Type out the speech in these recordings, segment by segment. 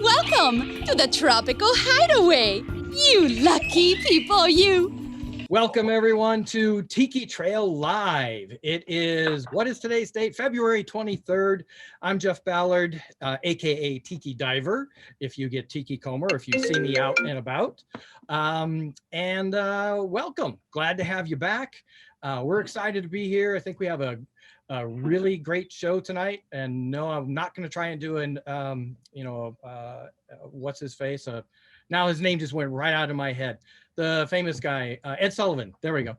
Welcome to the Tropical Hideaway, you lucky people, you. Welcome everyone to Tiki Trail Live. It is, what is today's date? February 23rd. I'm Jeff Ballard, AKA Tiki Diver, if you get Tiki Comer, if you see me out and about. Welcome, glad to have you back. We're excited to be here. I think we have a really great show tonight, and no, I'm not going to try and do an what's his face, now his name just went right out of my head, the famous guy, Ed Sullivan. There we go.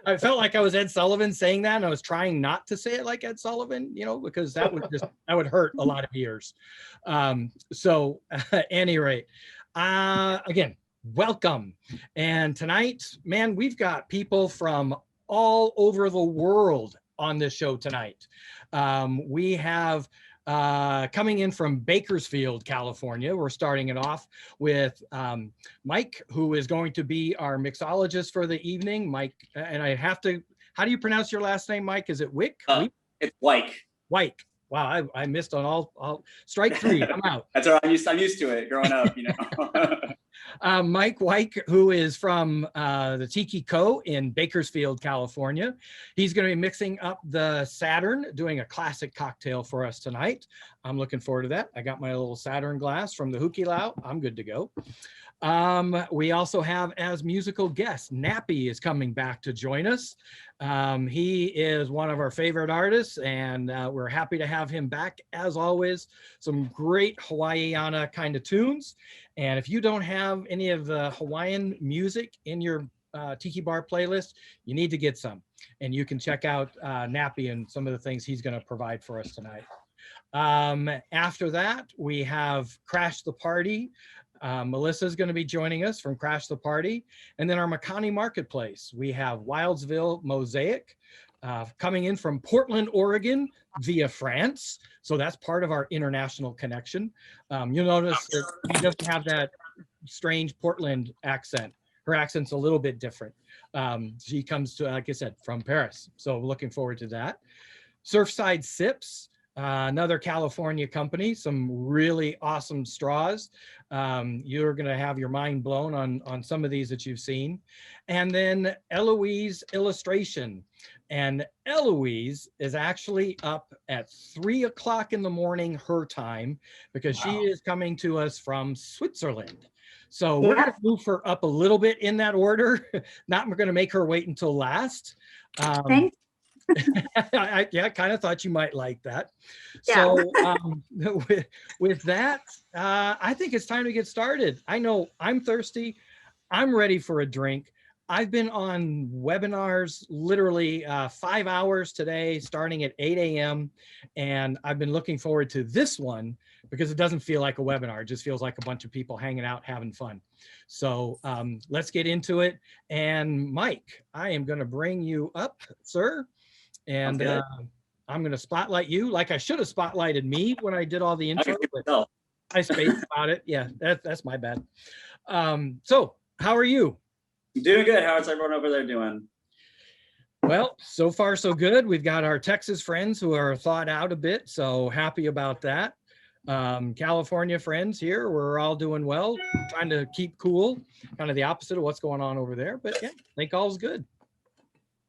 I felt like I was Ed Sullivan saying that, and I was trying not to say it like Ed Sullivan, because that would hurt a lot of ears. At any rate, again, welcome. And tonight, man, we've got people from all over the world on this show tonight. We have coming in from Bakersfield, California. We're starting it off with Mike, who is going to be our mixologist for the evening. Mike, and I have to, how do you pronounce your last name, Mike? Is it Weick? It's Weick. Weick. Wow, I missed on all strike three. I'm out. That's all right. I'm used to it growing up, Mike Weick, who is from the Tiki Ko in Bakersfield, California. He's going to be mixing up the Saturn, doing a classic cocktail for us tonight. I'm looking forward to that. I got my little Saturn glass from the Hukilau. I'm good to go. We also have as musical guest, Nappy is coming back to join us. He is one of our favorite artists, and we're happy to have him back as always. Some great Hawaiiana kind of tunes. And if you don't have any of the Hawaiian music in your Tiki Bar playlist, you need to get some. And you can check out Nappy and some of the things he's going to provide for us tonight. After that, we have Crash the Party. Melissa's going to be joining us from Crash the Party. And then our Makani Marketplace, we have Wildsville Mosaic coming in from Portland, Oregon via France. So that's part of our international connection. You'll notice that she doesn't have that strange Portland accent. Her accent's a little bit different. She comes to, like I said, from Paris. So looking forward to that. Surfside Sips. Another California company, some really awesome straws. You're going to have your mind blown on some of these that you've seen. And then Eloise Illustration. And Eloise is actually up at 3 o'clock in the morning, her time, because she is coming to us from Switzerland. So we're going to move her up a little bit in that order. We're going to make her wait until last. Thanks. I kind of thought you might like that. Yeah. So with that, I think it's time to get started. I know I'm thirsty. I'm ready for a drink. I've been on webinars literally 5 hours today, starting at 8 a.m. And I've been looking forward to this one because it doesn't feel like a webinar. It just feels like a bunch of people hanging out, having fun. So let's get into it. And Mike, I am going to bring you up, sir. And I'm going to spotlight you like I should have spotlighted me when I did all the intro. But I spaced about it. Yeah, that's my bad. So how are you? Doing good. How's everyone over there doing? Well, so far so good. We've got our Texas friends who are thawed out a bit, so happy about that. California friends here, we're all doing well, trying to keep cool, kind of the opposite of what's going on over there. But yeah, I think all's good.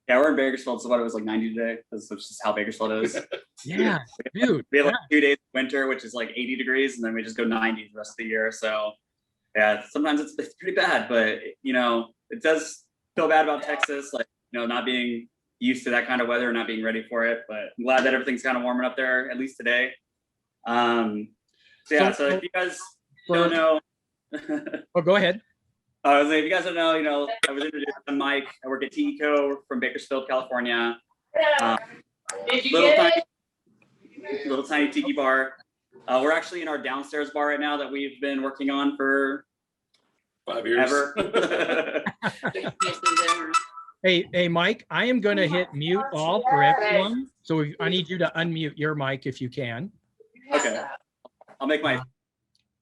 Yeah, we're in Bakersfield, so it was like 90 today. That's just how Bakersfield is. Yeah, dude. We have like 2 days of winter, which is like 80 degrees, and then we just go 90 the rest of the year. So yeah, sometimes it's pretty bad, but it does feel bad about Texas, like, not being used to that kind of weather and not being ready for it. But I'm glad that everything's kind of warming up there, at least today. So if you guys don't know. Oh, go ahead. If you guys don't know, I was introduced to Mike. I work at Tiki Ko from Bakersfield, California. Little tiny tiki bar. We're actually in our downstairs bar right now that we've been working on for 5 years. Ever. Hey, Mike, I am going to hit mute all for everyone. So I need you to unmute your mic if you can. Okay. I'll make my.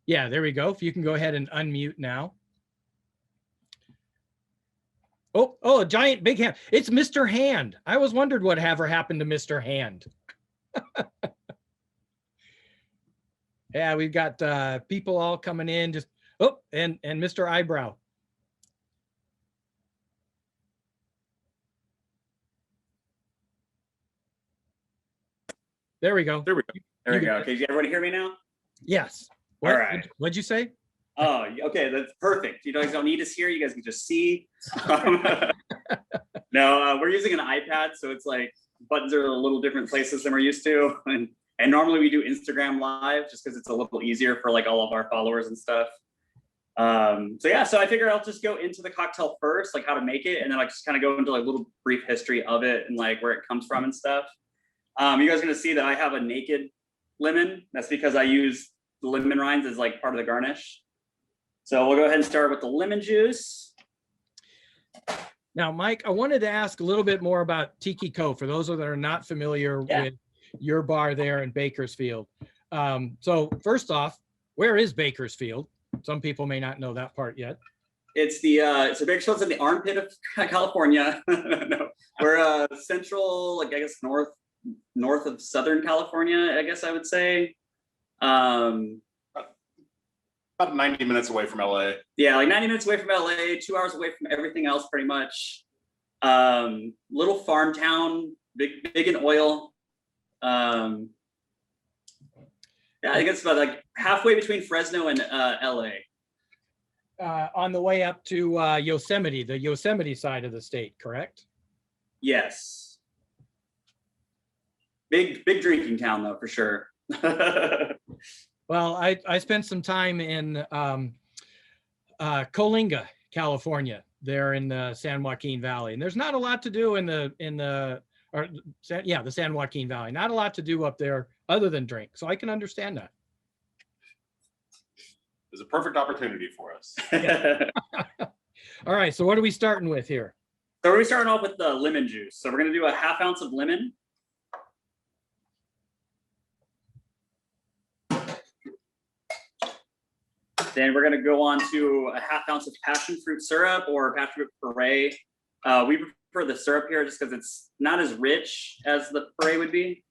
Yeah, there we go. If you can go ahead and unmute now. Oh, a giant big hand. It's Mr. Hand. I always wondered what ever happened to Mr. Hand. Yeah, we've got people all coming in. Just and Mr. Eyebrow. There we go. There we go. There we go. Okay, does everybody hear me now? Yes. All right. What'd you say? Oh, okay, that's perfect. You guys don't need us here. You guys can just see. No, we're using an iPad, so it's like buttons are a little different places than we're used to. And normally we do Instagram Live just because it's a little easier for like all of our followers and stuff. So yeah, so I figure I'll just go into the cocktail first, like how to make it, and then I just kind of go into like a little brief history of it and like where it comes from and stuff. You guys are gonna see that I have a naked lemon. That's because I use the lemon rinds as like part of the garnish. So we'll go ahead and start with the lemon juice. Now, Mike, I wanted to ask a little bit more about Tiki Ko for those that are not familiar with your bar there in Bakersfield. So first off, where is Bakersfield? Some people may not know that part yet. It's so Bakersfield's in the armpit of California. No, we're central, like I guess north of Southern California, I guess I would say. About 90 minutes away from LA. Yeah, like 90 minutes away from LA, 2 hours away from everything else pretty much. Little farm town, big in oil. Yeah, I think it's about like halfway between Fresno and LA. On the way up to Yosemite, the Yosemite side of the state, correct? Yes. Big drinking town though, for sure. Well, I spent some time in Coalinga, California, there in the San Joaquin Valley, and there's not a lot to do in the San Joaquin Valley. Not a lot to do up there other than drink, so I can understand that. It's a perfect opportunity for us. All right, so what are we starting with here? So we're starting off with the lemon juice. So we're gonna do a ½ ounce of lemon. Then we're gonna go on to a ½ ounce of passion fruit syrup or passion fruit puree. We prefer the syrup here just because it's not as rich as the puree would be.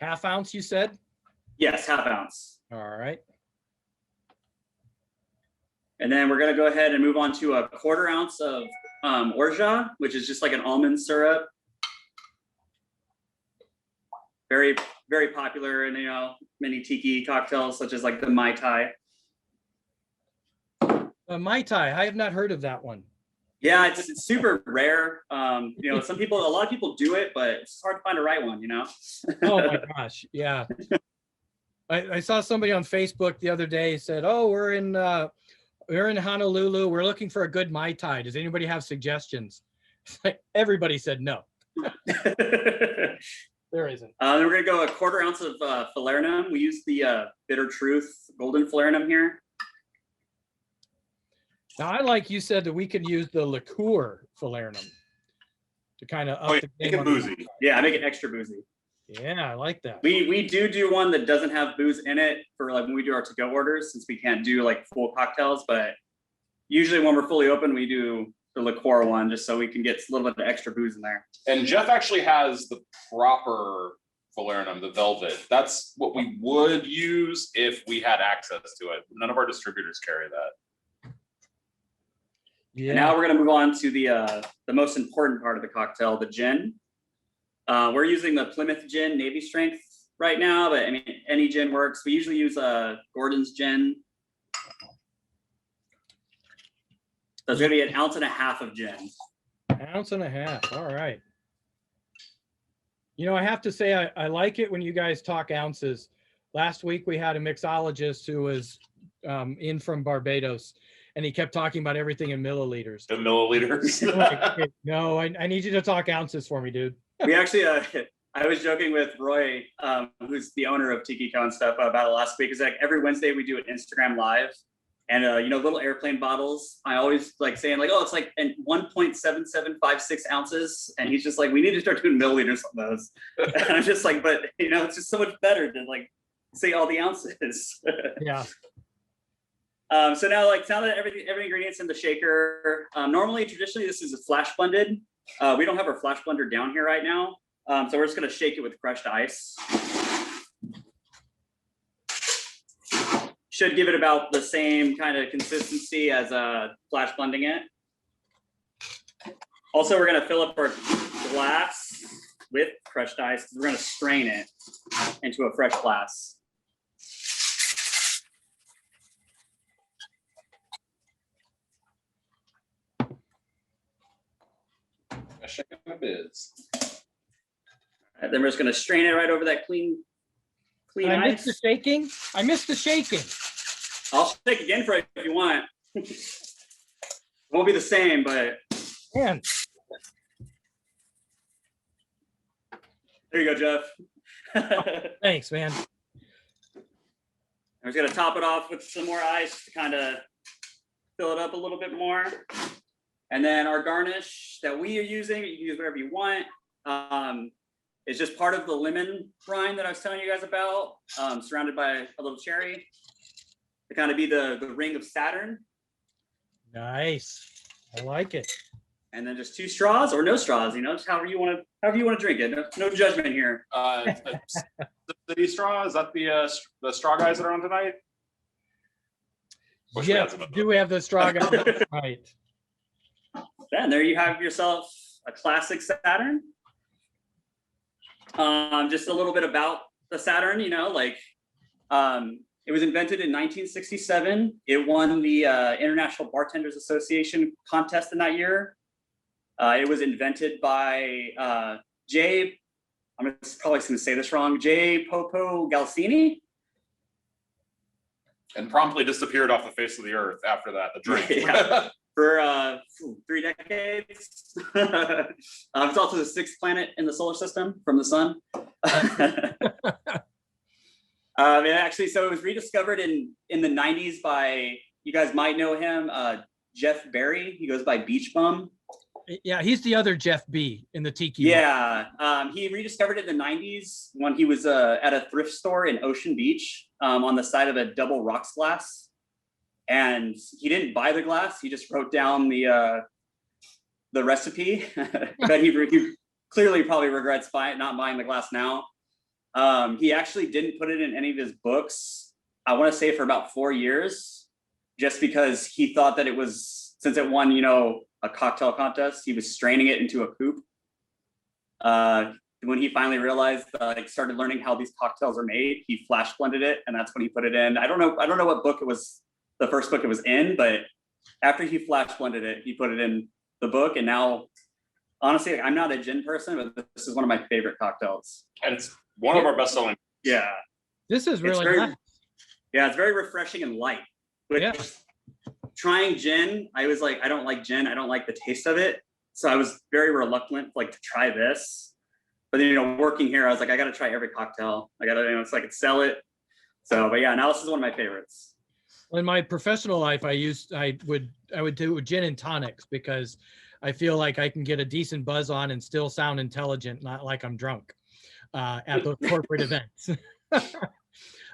½ ounce, you said? Yes, ½ ounce. All right. And then we're gonna go ahead and move on to a ½ ounce of orgeat, which is just like an almond syrup. Very, very popular in, many tiki cocktails, such as like the Mai Tai. Mai Tai, I have not heard of that one. Yeah, it's super rare. A lot of people do it, but it's hard to find a right one, Oh my gosh, yeah. I saw somebody on Facebook the other day said, "Oh, we're in Honolulu. We're looking for a good Mai Tai. Does anybody have suggestions?" It's like everybody said no. There isn't. Then we're gonna go a ½ ounce of falernum. We use the Bitter Truth Golden Falernum here. Now, I like you said that we could use the liqueur falernum to kind of up the make game it boozy. Yeah, make it extra boozy. Yeah, I like that. We do one that doesn't have booze in it for like when we do our to-go orders, since we can't do like full cocktails. But usually when we're fully open, we do the liqueur one just so we can get a little bit of extra booze in there. And Jeff actually has the proper falernum, the velvet. That's what we would use if we had access to it. None of our distributors carry that. Yeah. And now we're gonna move on to the most important part of the cocktail, the gin. We're using the Plymouth Gin Navy Strength right now, but I mean any gin works. We usually use Gordon's gin. So it's gonna be 1.5 ounces of gin. 1.5 ounces. All right. I have to say, I like it when you guys talk ounces. Last week, we had a mixologist who was in from Barbados, and he kept talking about everything in milliliters. The milliliters. Like, no, I need you to talk ounces for me, dude. We actually, I was joking with Roy, who's the owner of Tiki Ko and stuff about it last week. Is like every Wednesday we do an Instagram Live. And little airplane bottles. I always like saying like, oh, it's like 1.7756 ounces, and he's just like, we need to start doing milliliters on those. And I'm just like, but it's just so much better to like say all the ounces. Yeah. So now that every ingredient's in the shaker. Normally, traditionally, this is a flash blended. We don't have our flash blender down here right now. So we're just gonna shake it with crushed ice. Should give it about the same kind of consistency as flash blending it. Also, we're gonna fill up our glass with crushed ice because we're gonna strain it into a fresh glass. Shaking my biz. And then we're just gonna strain it right over that clean I ice. missed the shaking. I missed the shaking. I'll shake again for it if you want. Won't be the same, but Man, there you go, Jeff. thanks, man. I'm just gonna top it off with some more ice to kind of fill it up a little bit more. And then our garnish that we are using, you can use whatever you want. It's just part of the lemon rind that I was telling you guys about, surrounded by a little cherry to kind of be the ring of Saturn. Nice. I like it. And then just 2 straws or no straws, you know, just however you want to drink it. No judgment here. The city straw, is that the straw guys that are on tonight? Wish we had Yeah, some of do we have the straw guy? Right. Then there you have yourself a classic Saturn. Just a little bit about the Saturn, you know, like it was invented in 1967. It won the International Bartenders Association contest in that year. It was invented by I'm probably going to say this wrong, J. Popo Galsini. And promptly disappeared off the face of the earth after that, the drink. Yeah. For 3 decades. It's also the 6th planet in the solar system from the sun. Actually, so it was rediscovered in the 90s by, you guys might know him, Jeff Berry. He goes by Beach Bum. Yeah, he's the other Jeff B in the Tiki. Yeah, he rediscovered it in the 90s when he was at a thrift store in Ocean Beach on the side of a double rocks glass. And he didn't buy the glass. He just wrote down the recipe. But he clearly probably regrets not buying the glass now. He actually didn't put it in any of his books, I want to say for about 4 years, just because he thought that it was, since it won, you know, a cocktail contest, he was straining it into a coupe. When he finally realized, started learning how these cocktails are made, he flash blended it, and that's when he put it in. I don't know what book it was, the first book it was in, but after he flash blended it, he put it in the book. And now, honestly, I'm not a gin person, but this is one of my favorite cocktails. And it's one of our best selling. Yeah. This is really nice. Yeah, it's very refreshing and light. Which, Yeah. Trying gin, I was like, I don't like gin. I don't like the taste of it. So I was very reluctant, like, to try this. But then, you know, working here, I was like, I got to try every cocktail. I got to, you know, so I could sell it. So, but yeah, now this is one of my favorites. In my professional life, I would do gin and tonics because I feel like I can get a decent buzz on and still sound intelligent, not like I'm drunk at those corporate events.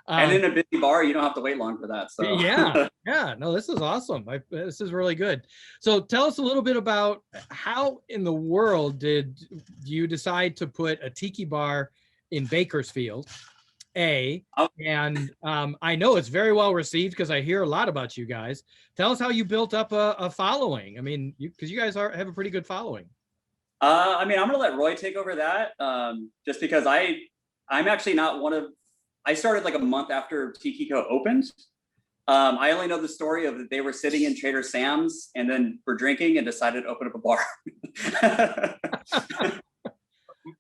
And in a busy bar, you don't have to wait long for that. So yeah, no, this is awesome. This is really good. So tell us a little bit about how in the world did you decide to put a tiki bar in Bakersfield? And I know it's very well received because I hear a lot about you guys. Tell us how you built up a following. I mean, because you guys have a pretty good following. I mean, I'm gonna let Roy take over that, just because I'm actually not one of. I started like a month after Tiki Ko opened. I only know the story of that they were sitting in Trader Sam's and then were drinking and decided to open up a bar.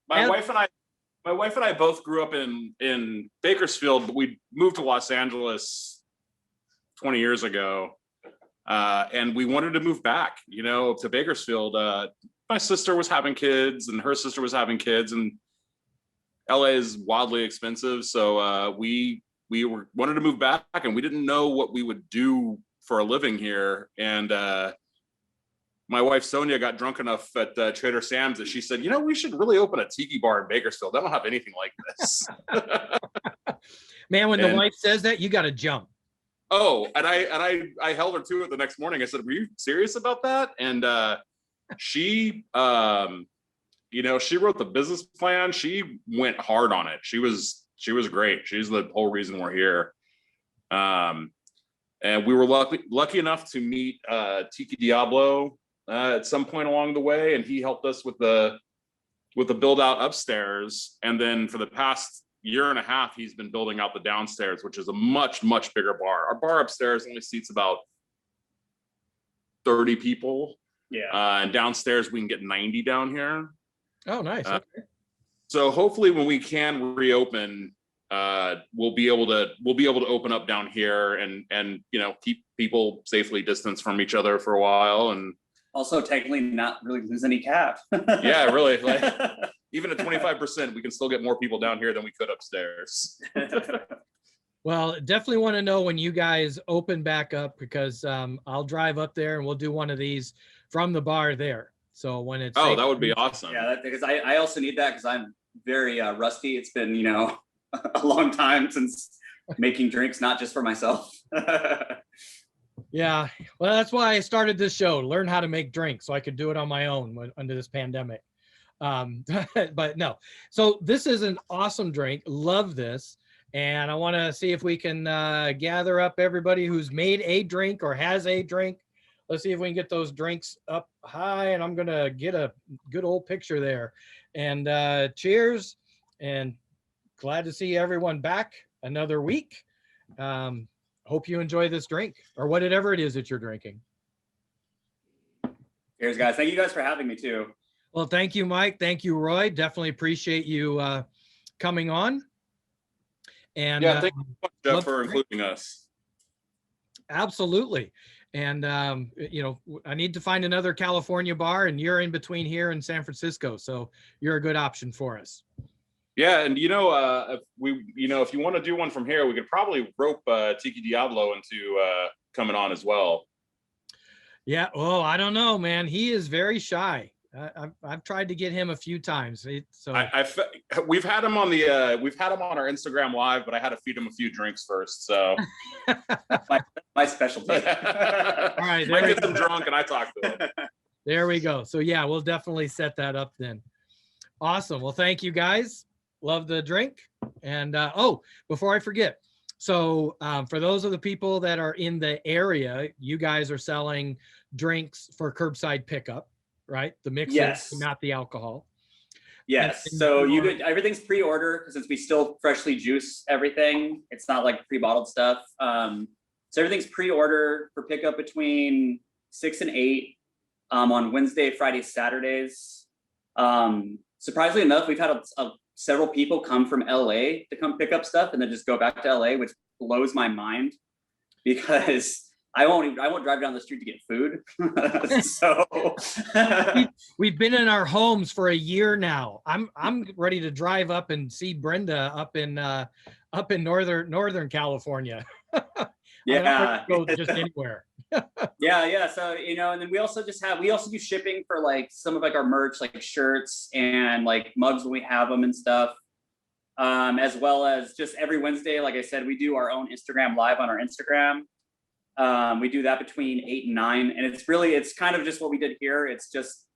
My wife and I both grew up in Bakersfield, but we moved to Los Angeles 20 years ago. And we wanted to move back, you know, to Bakersfield. My sister was having kids and her sister was having kids, and LA is wildly expensive. So we wanted to move back, and we didn't know what we would do for a living here. And my wife, Sonia, got drunk enough at Trader Sam's that she said, you know, we should really open a tiki bar in Bakersfield. They don't have anything like this. Man, when the wife says that, you got to jump. Oh, and I held her to it the next morning. I said, were you serious about that? And she she wrote the business plan. She went hard on it. She was great. She's the whole reason we're here. And we were lucky enough to meet Tiki Diablo at some point along the way, and he helped us with the build out upstairs. And then for the past year and a half, he's been building out the downstairs, which is a much bigger bar. Our bar upstairs only seats about 30 people. Yeah. And downstairs we can get 90 down here. Oh, nice. Okay. So hopefully when we can reopen, we'll be able to open up down here and keep people safely distanced from each other for a while, and also technically not really lose any cap. Yeah, really. Like even at 25%, we can still get more people down here than we could upstairs. Well, definitely want to know when you guys open back up, because I'll drive up there and we'll do one of these from the bar there. So when it's that would be awesome. Yeah, because I also need that because I'm very rusty. It's been a long time since making drinks, not just for myself. Yeah, well, that's why I started this show, learn how to make drinks so I could do it on my own under this pandemic. But no, so this is an awesome drink. Love this. And I want to see if we can gather up everybody who's made a drink or has a drink. Let's see if we can get those drinks up high, and I'm going to get a good old picture there. And cheers, and glad to see everyone back another week. Hope you enjoy this drink, or whatever it is that you're drinking. Cheers, guys. Thank you guys for having me too. Well, thank you, Mike. Thank you, Roy. Definitely appreciate you coming on. And yeah, thank you, Jeff, for including us. Absolutely. And I need to find another California bar, and you're in between here and San Francisco, so you're a good option for us. Yeah, and if you want to do one from here, we could probably rope Tiki Diablo into coming on as well. Yeah, well, I don't know, man. He is very shy. I've tried to get him a few times. We've had him on our Instagram Live, but I had to feed him a few drinks first. So my specialty. All right, I get them drunk and I talk to him. There we go. So yeah, we'll definitely set that up then. Awesome. Well, thank you guys. Love the drink. And before I forget, so for those of the people that are in the area, you guys are selling drinks for curbside pickup, right? The mixes, yes. Not the alcohol. Yes. So everything's pre-order since we still freshly juice everything. It's not like pre-bottled stuff. So everything's pre-order for pickup between 6 and 8 on Wednesday, Friday, Saturdays. Surprisingly enough, we've had several people come from LA to come pick up stuff and then just go back to LA, which blows my mind because I won't drive down the street to get food. So we've been in our homes for a year now. I'm ready to drive up and see Brenda up in Northern California. Yeah, go just anywhere. Yeah. So and then we also do shipping for like some of like our merch, like shirts and like mugs when we have them and stuff. As well as just every Wednesday, like I said, we do our own Instagram Live on our Instagram. We do that between 8 and 9, and it's kind of just what we did here. It's just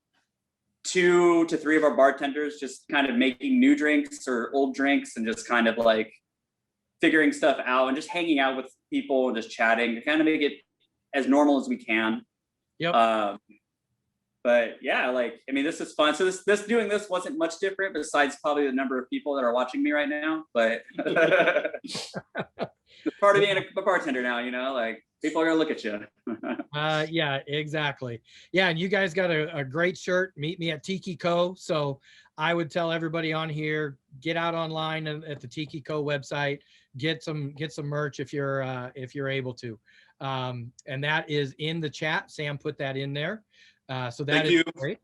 2 to 3 of our bartenders just kind of making new drinks or old drinks and just kind of like figuring stuff out and just hanging out with people and just chatting to kind of make it as normal as we can. Yep. But yeah, this is fun. So doing this wasn't much different besides probably the number of people that are watching me right now, but it's part of being a bartender now, people are gonna look at you. Yeah, exactly. Yeah, and you guys got a great shirt. Meet me at Tiki Ko. So I would tell everybody on here, get out online at the Tiki Ko website, get some merch if you're able to. And that is in the chat. Sam put that in there. So that is great.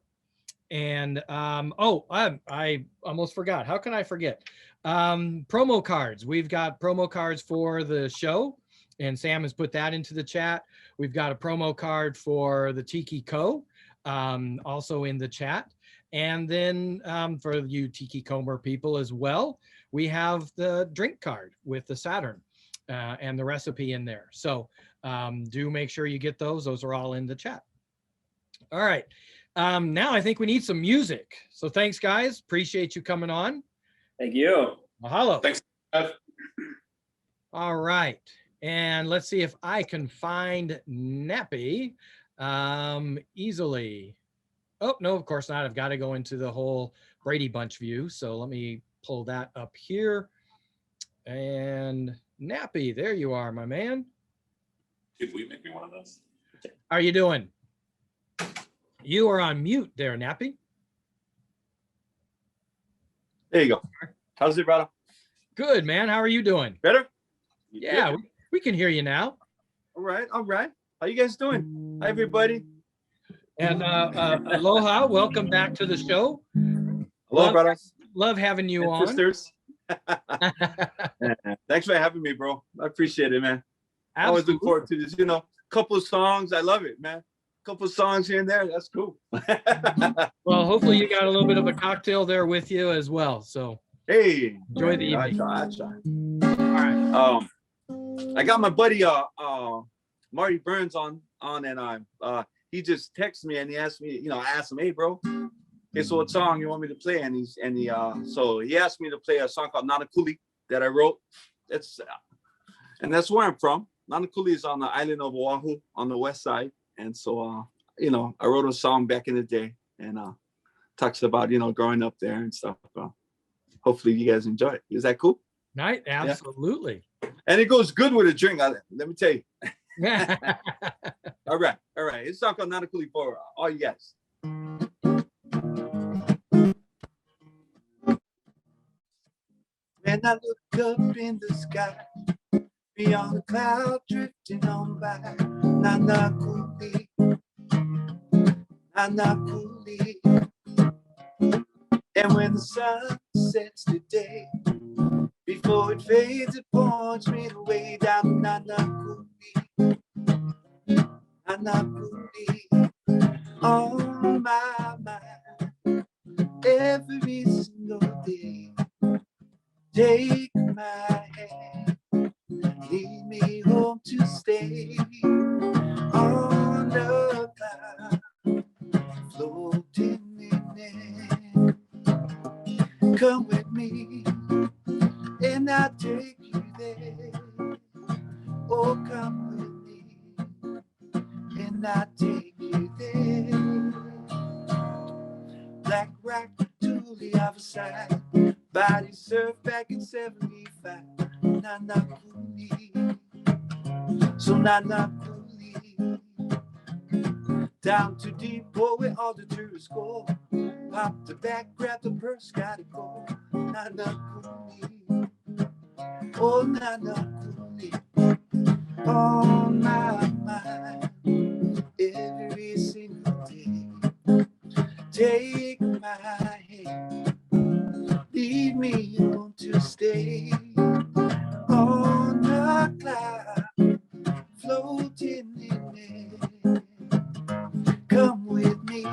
And I almost forgot. How can I forget? Promo cards. We've got promo cards for the show, and Sam has put that into the chat. We've got a promo card for the Tiki Ko, also in the chat. And then for you Tiki Comer people as well, we have the drink card with the Saturn and the recipe in there. So do make sure you get those. Those are all in the chat. All right. Now I think we need some music. So thanks, guys. Appreciate you coming on. Thank you. Mahalo. Thanks. Jeff. All right. And let's see if I can find Nappy easily. Oh, no, of course not. I've got to go into the whole Brady Bunch view. So let me pull that up here. And Nappy, there you are, my man. Could we make me one of those? How are you doing? You are on mute there, Nappy. There you go. How's it, brother? Good, man. How are you doing? Better? Yeah, we can hear you now. All right. All right. How you guys doing? Hi, everybody. And aloha. Welcome back to the show. Hello, brothers. Love having you and on. sisters. Thanks for having me, bro. I appreciate it, man. I always look forward to this. Couple of songs. I love it, man. Couple of songs here and there. That's cool. Well, hopefully you got a little bit of a cocktail there with you as well. So hey, enjoy the evening. I try. All right. I got my buddy Marty Burns on and he just texted me and he asked me, I asked him, hey bro, so what song you want me to play? And so he asked me to play a song called Nanakuli that I wrote. That's where I'm from. Nanakuli is on the island of Oahu on the west side. And so I wrote a song back in the day and talks about growing up there and stuff. Hopefully you guys enjoy it. Is that cool? Nice, absolutely. Yeah. And it goes good with a drink. Let me tell you. All right. It's talk on Nanakuli for all you guys. When I look up in the sky, beyond the cloud drifting on by, Nanakuli, Nanakuli. And when the sun sets today, before it fades, it points me the way down Nanakuli, Nanakuli, on my mind, every single day. Take my hand, lead me home to stay, on the cloud, floating in it. Come with me, and I'll take you there. Oh, come with me, and I'll take you there. Black rock to the other side, body surf back in 75. Nanakuli, so Nanakuli, down to depot where all the tourists go. Pop the back, grab the purse, gotta go. Nanakuli, oh Nanakuli, on my mind, every single day. Take my hand, lead me on to stay, on the cloud, floating in it. Come with me,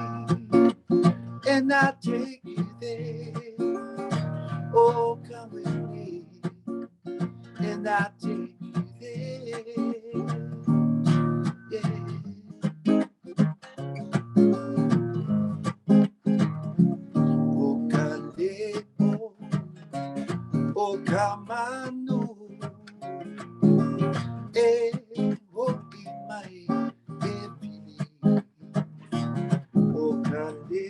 and I'll take you there. Oh, come with me, and I'll take you there. Yeah. O kamanu, o imai epili, o kale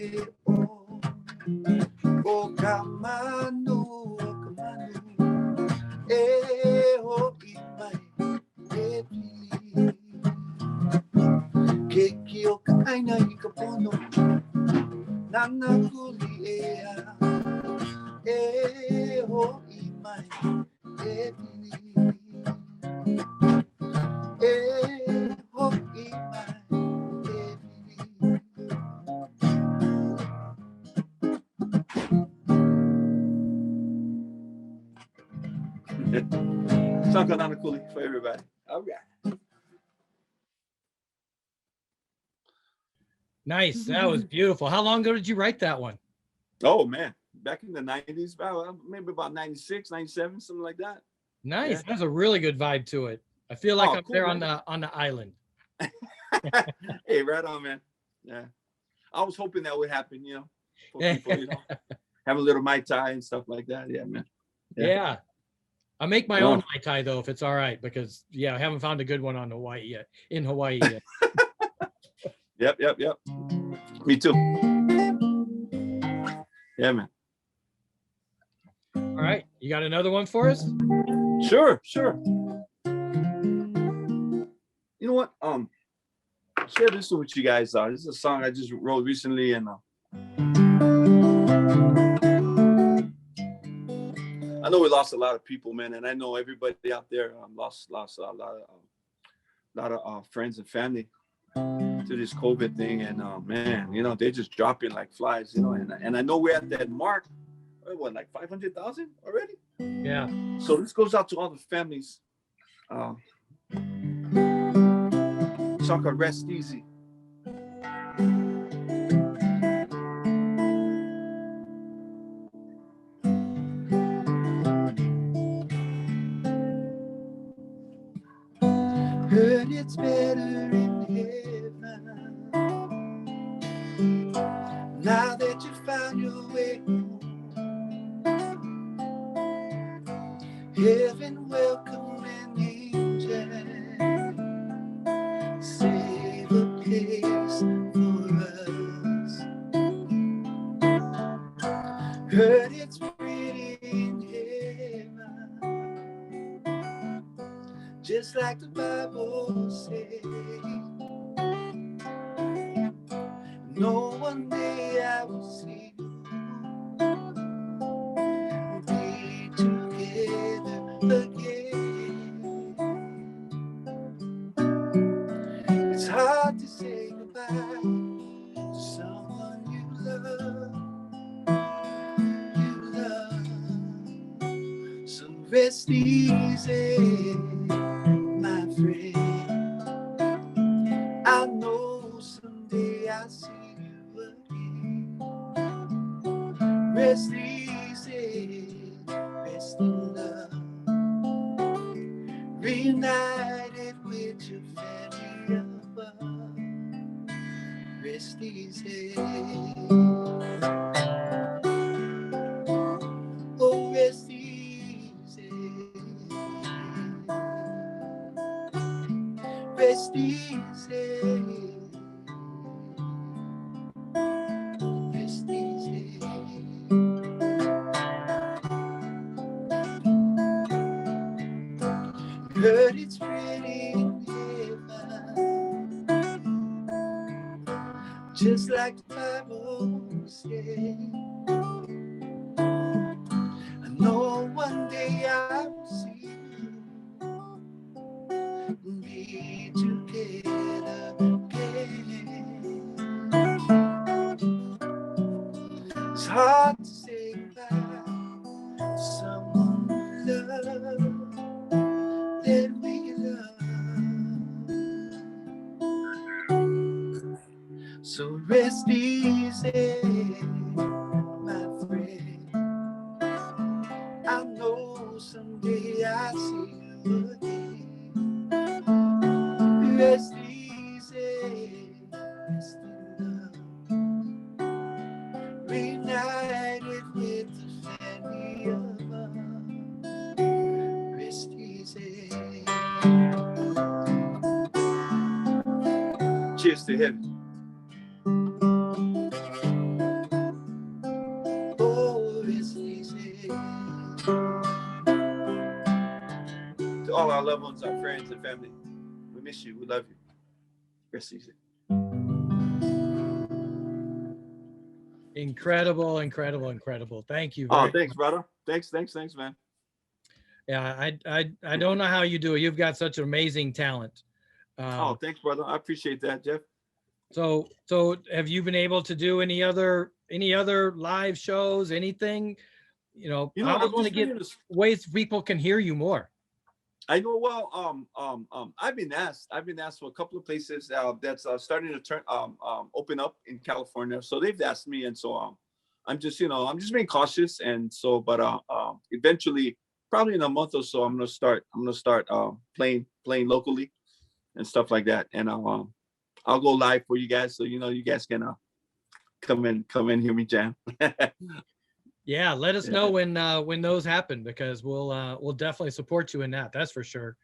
o kamanu, o imai epili, keki o kaina I kapono, Nanakuli ea. Oh, imai, epili. Oh, imai, epili. Song on Nanakuli for everybody. All right. Nice. That was beautiful. How long ago did you write that one? Oh, man. Back in the 90s, maybe about 96, 97, something like that. Nice. Yeah. That's a really good vibe to it. I feel like I'm cool, there man. on the island. Hey, right on, man. Yeah. I was hoping that would happen, you know, for people, you know, have a little Mai Tai and stuff like that. Yeah, man. Yeah. I make my own Mai Tai though, if it's all right, because I haven't found a good one on Hawaii yet. In Hawaii yet. Yep. Me too. Yeah, man. All right. You got another one for us? Sure. You know what? Share this one with you guys. This is a song I just wrote recently, and I know we lost a lot of people, man, and I know everybody out there lost a lot of friends and family to this COVID thing, and man, you know, they're just dropping like flies, you know, and I know we're at that mark, what, like 500,000 already? Yeah. So this goes out to all the families. Song called Rest Easy. Heard it's better in heaven now that you found your way home. Heaven welcoming angels save a place for us. Heard it's pretty in heaven, just like the Bible says. No, one day I will see you, be together again. It's hard to say goodbye to someone you love. So rest easy, my friend. I know someday I'll see you again. Rest easy, rest in love. Reunited with your family above. Rest easy. Oh, rest easy. Rest easy. Rest easy. Heard it's pretty in heaven, just like the Bible says. I know one day I will see you and be together again. It's hard to say goodbye to someone we love, that we love. So rest easy, my friend. I know someday I'll see you again. Rest easy, rest in love. Reunited with the family above. Rest easy. Cheers to heaven. Oh, rest easy. To all our loved ones, our friends and family, we miss you. We love you. Rest easy. Incredible. Thank you. Oh, thanks, brother. Thanks, man. Yeah, I don't know how you do it. You've got such amazing talent. Oh, thanks, brother. I appreciate that, Jeff. So have you been able to do any other live shows, anything? I want to get ways people can hear you more. I know. Well, I've been asked for a couple of places that's starting to open up in California. So they've asked me, and so I'm just being cautious. And so, but eventually, probably in a month or so, I'm gonna start playing locally and stuff like that. And I'll go live for you guys, so you guys can come in, hear me jam. Yeah, let us know when those happen, because we'll definitely support you in that. That's for sure.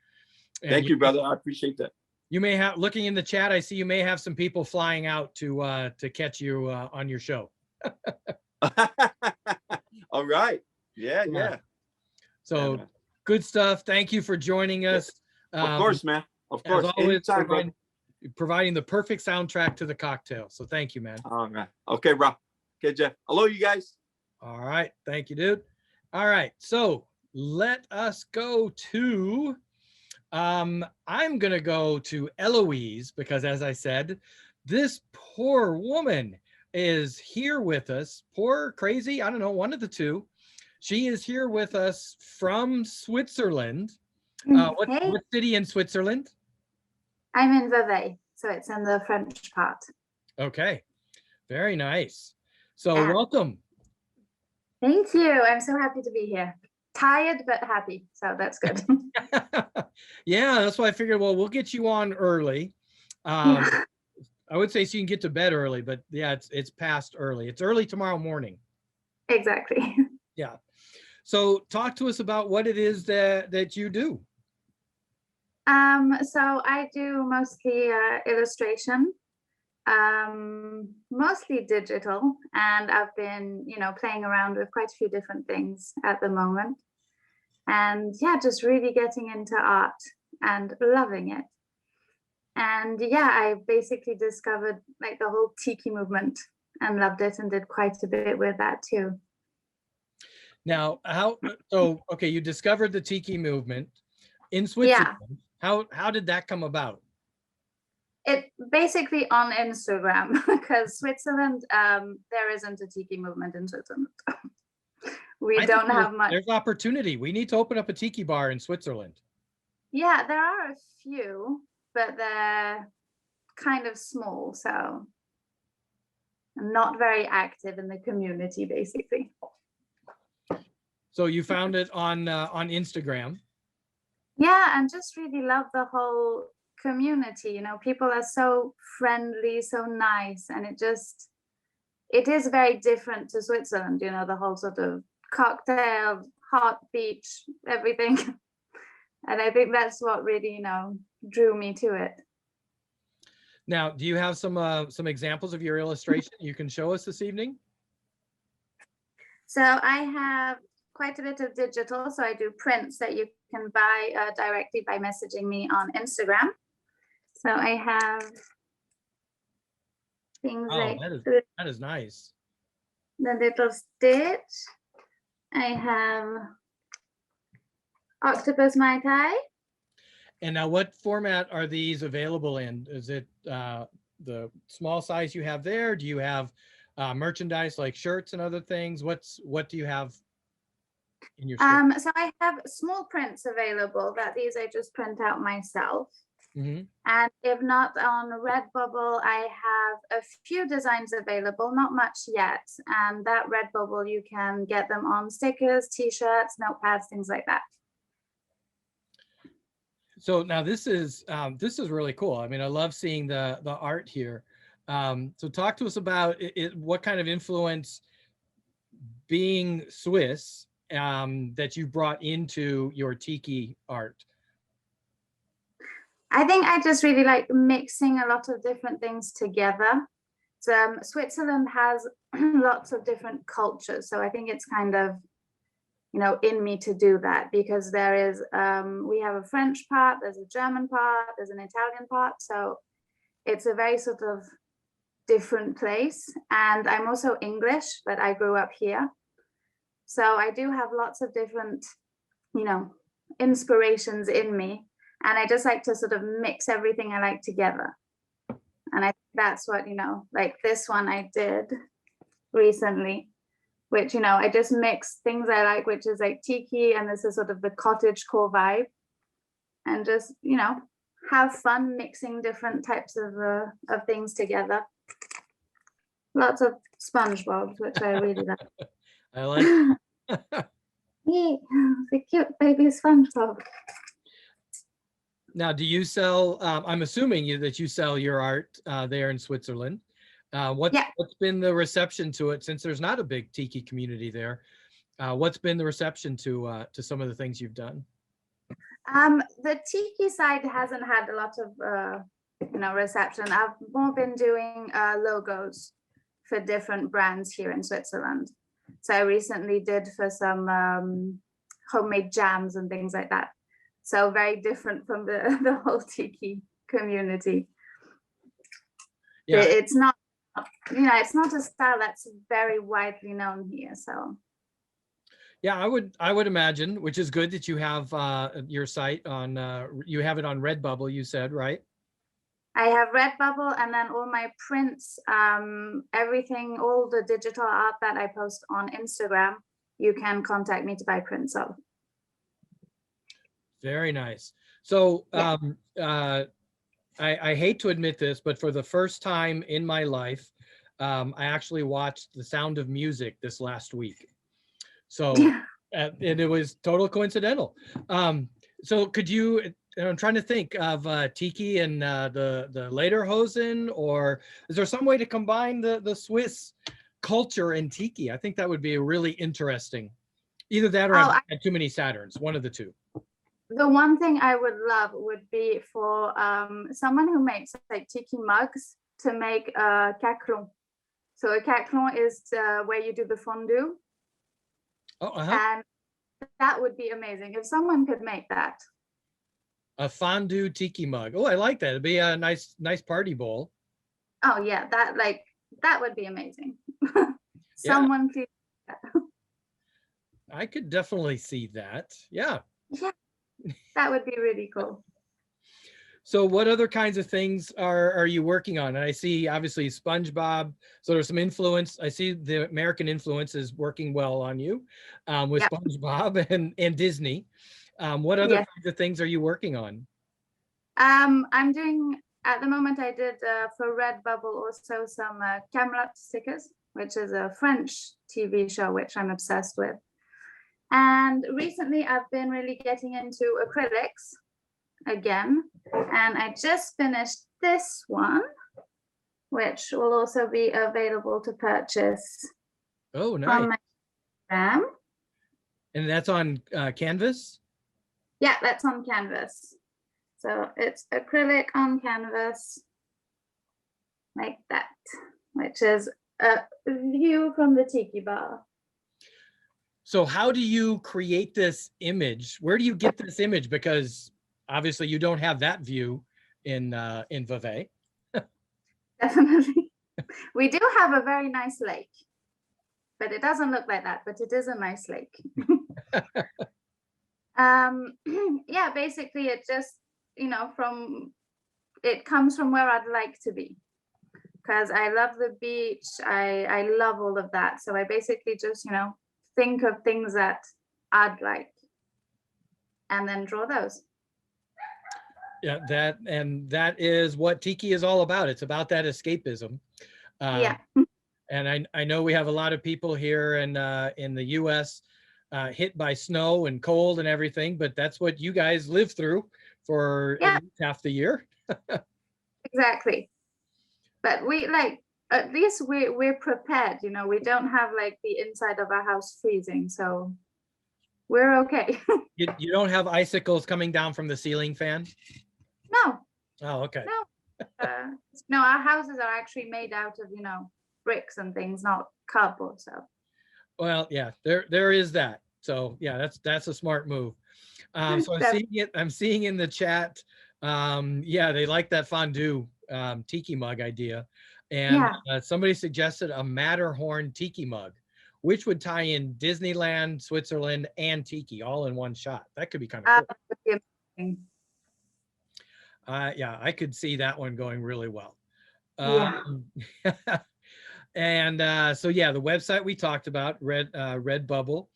And Thank you, brother. I appreciate that. You may have, looking in the chat, I see you may have some people flying out to catch you on your show. All right. Yeah. So Yeah, man. good stuff. Thank you for joining us. Of course, man. Of course. As always, Anytime, providing the perfect soundtrack to the cocktail. So thank you, man. all right. Okay, bro. Okay, Jeff. Hello, you guys. All right. Thank you, dude. All right. So let us go to, I'm going to go to Eloise, because as I said, this poor woman is here with us. Poor, crazy, I don't know, one of the two. She is here with us from Switzerland. What city in Switzerland? I'm in Vevey, so it's in the French part. Okay, very nice. So Yeah. welcome. Thank you. I'm so happy to be here. Tired, but happy, so that's good. Yeah, that's why I figured, well, we'll get you on early. I would say so you can get to bed early, but yeah, it's past early. It's early tomorrow morning. Exactly. Yeah. So talk to us about what it is that you do. So I do mostly illustration, mostly digital, and I've been, playing around with quite a few different things at the moment. And yeah, just really getting into art and loving it. And yeah, I basically discovered like the whole Tiki movement and loved it, and did quite a bit with that too. Now, okay, you discovered the Tiki movement in Switzerland. Yeah. How did that come about? It basically on Instagram, because Switzerland, there isn't a Tiki movement in Switzerland. We don't have much. There's opportunity. We need to open up a Tiki bar in Switzerland. Yeah, there are a few, but they're kind of small, so not very active in the community, basically. So you found it on Instagram. Yeah, and just really love the whole community. People are so friendly, so nice, and it is very different to Switzerland. The whole sort of cocktail, hot beach, everything. And I think that's what really, drew me to it. Now, do you have some examples of your illustration you can show us this evening? So I have quite a bit of digital. So I do prints that you can buy directly by messaging me on Instagram. So I have things like that is nice. The little stitch. I have octopus Mai Tai. And now what format are these available in? Is it the small size you have there? Do you have merchandise like shirts and other things? What do you have in your store? So I have small prints available that these I just print out myself. Mm-hmm. And if not, on Redbubble, I have a few designs available, not much yet. And that Redbubble, you can get them on stickers, t-shirts, notepads, things like that. So now this is really cool. I mean, I love seeing the art here. So talk to us about what kind of influence being Swiss that you brought into your Tiki art. I think I just really like mixing a lot of different things together. So Switzerland has lots of different cultures. So I think it's kind of, in me to do that, because there is, we have a French part, there's a German part, there's an Italian part. So it's a very sort of different place. And I'm also English, but I grew up here. So I do have lots of different, inspirations in me. And I just like to sort of mix everything I like together. And I think that's what, like this one I did recently, which, I just mix things I like, which is like Tiki, and this is sort of the cottagecore vibe. And just, have fun mixing different types of things together. Lots of SpongeBob, which I really like. I like. Yeah, the cute baby SpongeBob. Now, do you sell, I'm assuming that you sell your art there in Switzerland. What's been the reception to it, since there's not a big tiki community there? What's been the reception to some of the things you've done? The tiki side hasn't had a lot of reception. I've more been doing logos for different brands here in Switzerland. So I recently did for some homemade jams and things like that. So very different from the whole tiki community. Yeah, it's not a style that's very widely known here. So yeah, I would imagine, which is good that you have your site on you have it on Redbubble, you said, right? I have Redbubble, and then all my prints, everything, all the digital art that I post on Instagram, you can contact me to buy prints of. Very nice. So I hate to admit this, but for the first time in my life, I actually watched The Sound of Music this last week. So and it was total coincidental. So could you, I'm trying to think of tiki and the lederhosen, or is there some way to combine the Swiss culture and tiki? I think that would be really interesting. Either that, or I've had too many Saturns, one of the two. The one thing I would love would be for someone who makes like tiki mugs to make a caclon. So a caclon is where you do the fondue. Oh, and that would be amazing if someone could make that. A fondue tiki mug. Oh, I like that. It'd be a nice party bowl. Oh yeah, that would be amazing. Someone please. I could definitely see that. Yeah. Yeah, that would be really cool. So what other kinds of things are you working on? And I see obviously SpongeBob. So there's some influence. I see the American influence is working well on you with SpongeBob and Disney. What other kinds of things are you working on? I'm doing, at the moment I did for Redbubble also some Camelot stickers, which is a French TV show, which I'm obsessed with. And recently I've been really getting into acrylics again, and I just finished this one, which will also be available to purchase. Oh, nice. On my Instagram. And that's on canvas? Yeah, that's on canvas. So it's acrylic on canvas like that, which is a view from the tiki bar. So how do you create this image? Where do you get this image? Because obviously you don't have that view in Vevey. Definitely. We do have a very nice lake, but it doesn't look like that, but it is a nice lake. Yeah, basically it just, it comes from where I'd like to be, because I love the beach. I love all of that. So I basically just, think of things that I'd like and then draw those. Yeah, that is what tiki is all about. It's about that escapism. Yeah. And I know we have a lot of people here in the US hit by snow and cold and everything, but that's what you guys live through for at least half the year. Exactly. But at least we're prepared, we don't have like the inside of our house freezing, so we're okay. You don't have icicles coming down from the ceiling fan? No. Oh, okay. No. No, our houses are actually made out of, bricks and things, not cardboard. So. Well, yeah, there is that. So yeah, that's a smart move. So I'm seeing in the chat. Yeah, they like that fondue tiki mug idea. And somebody suggested a Matterhorn tiki mug, which would tie in Disneyland, Switzerland, and tiki all in one shot. That could be kind of cool. Yeah, I could see that one going really well. And so yeah, the website we talked about, Redbubble,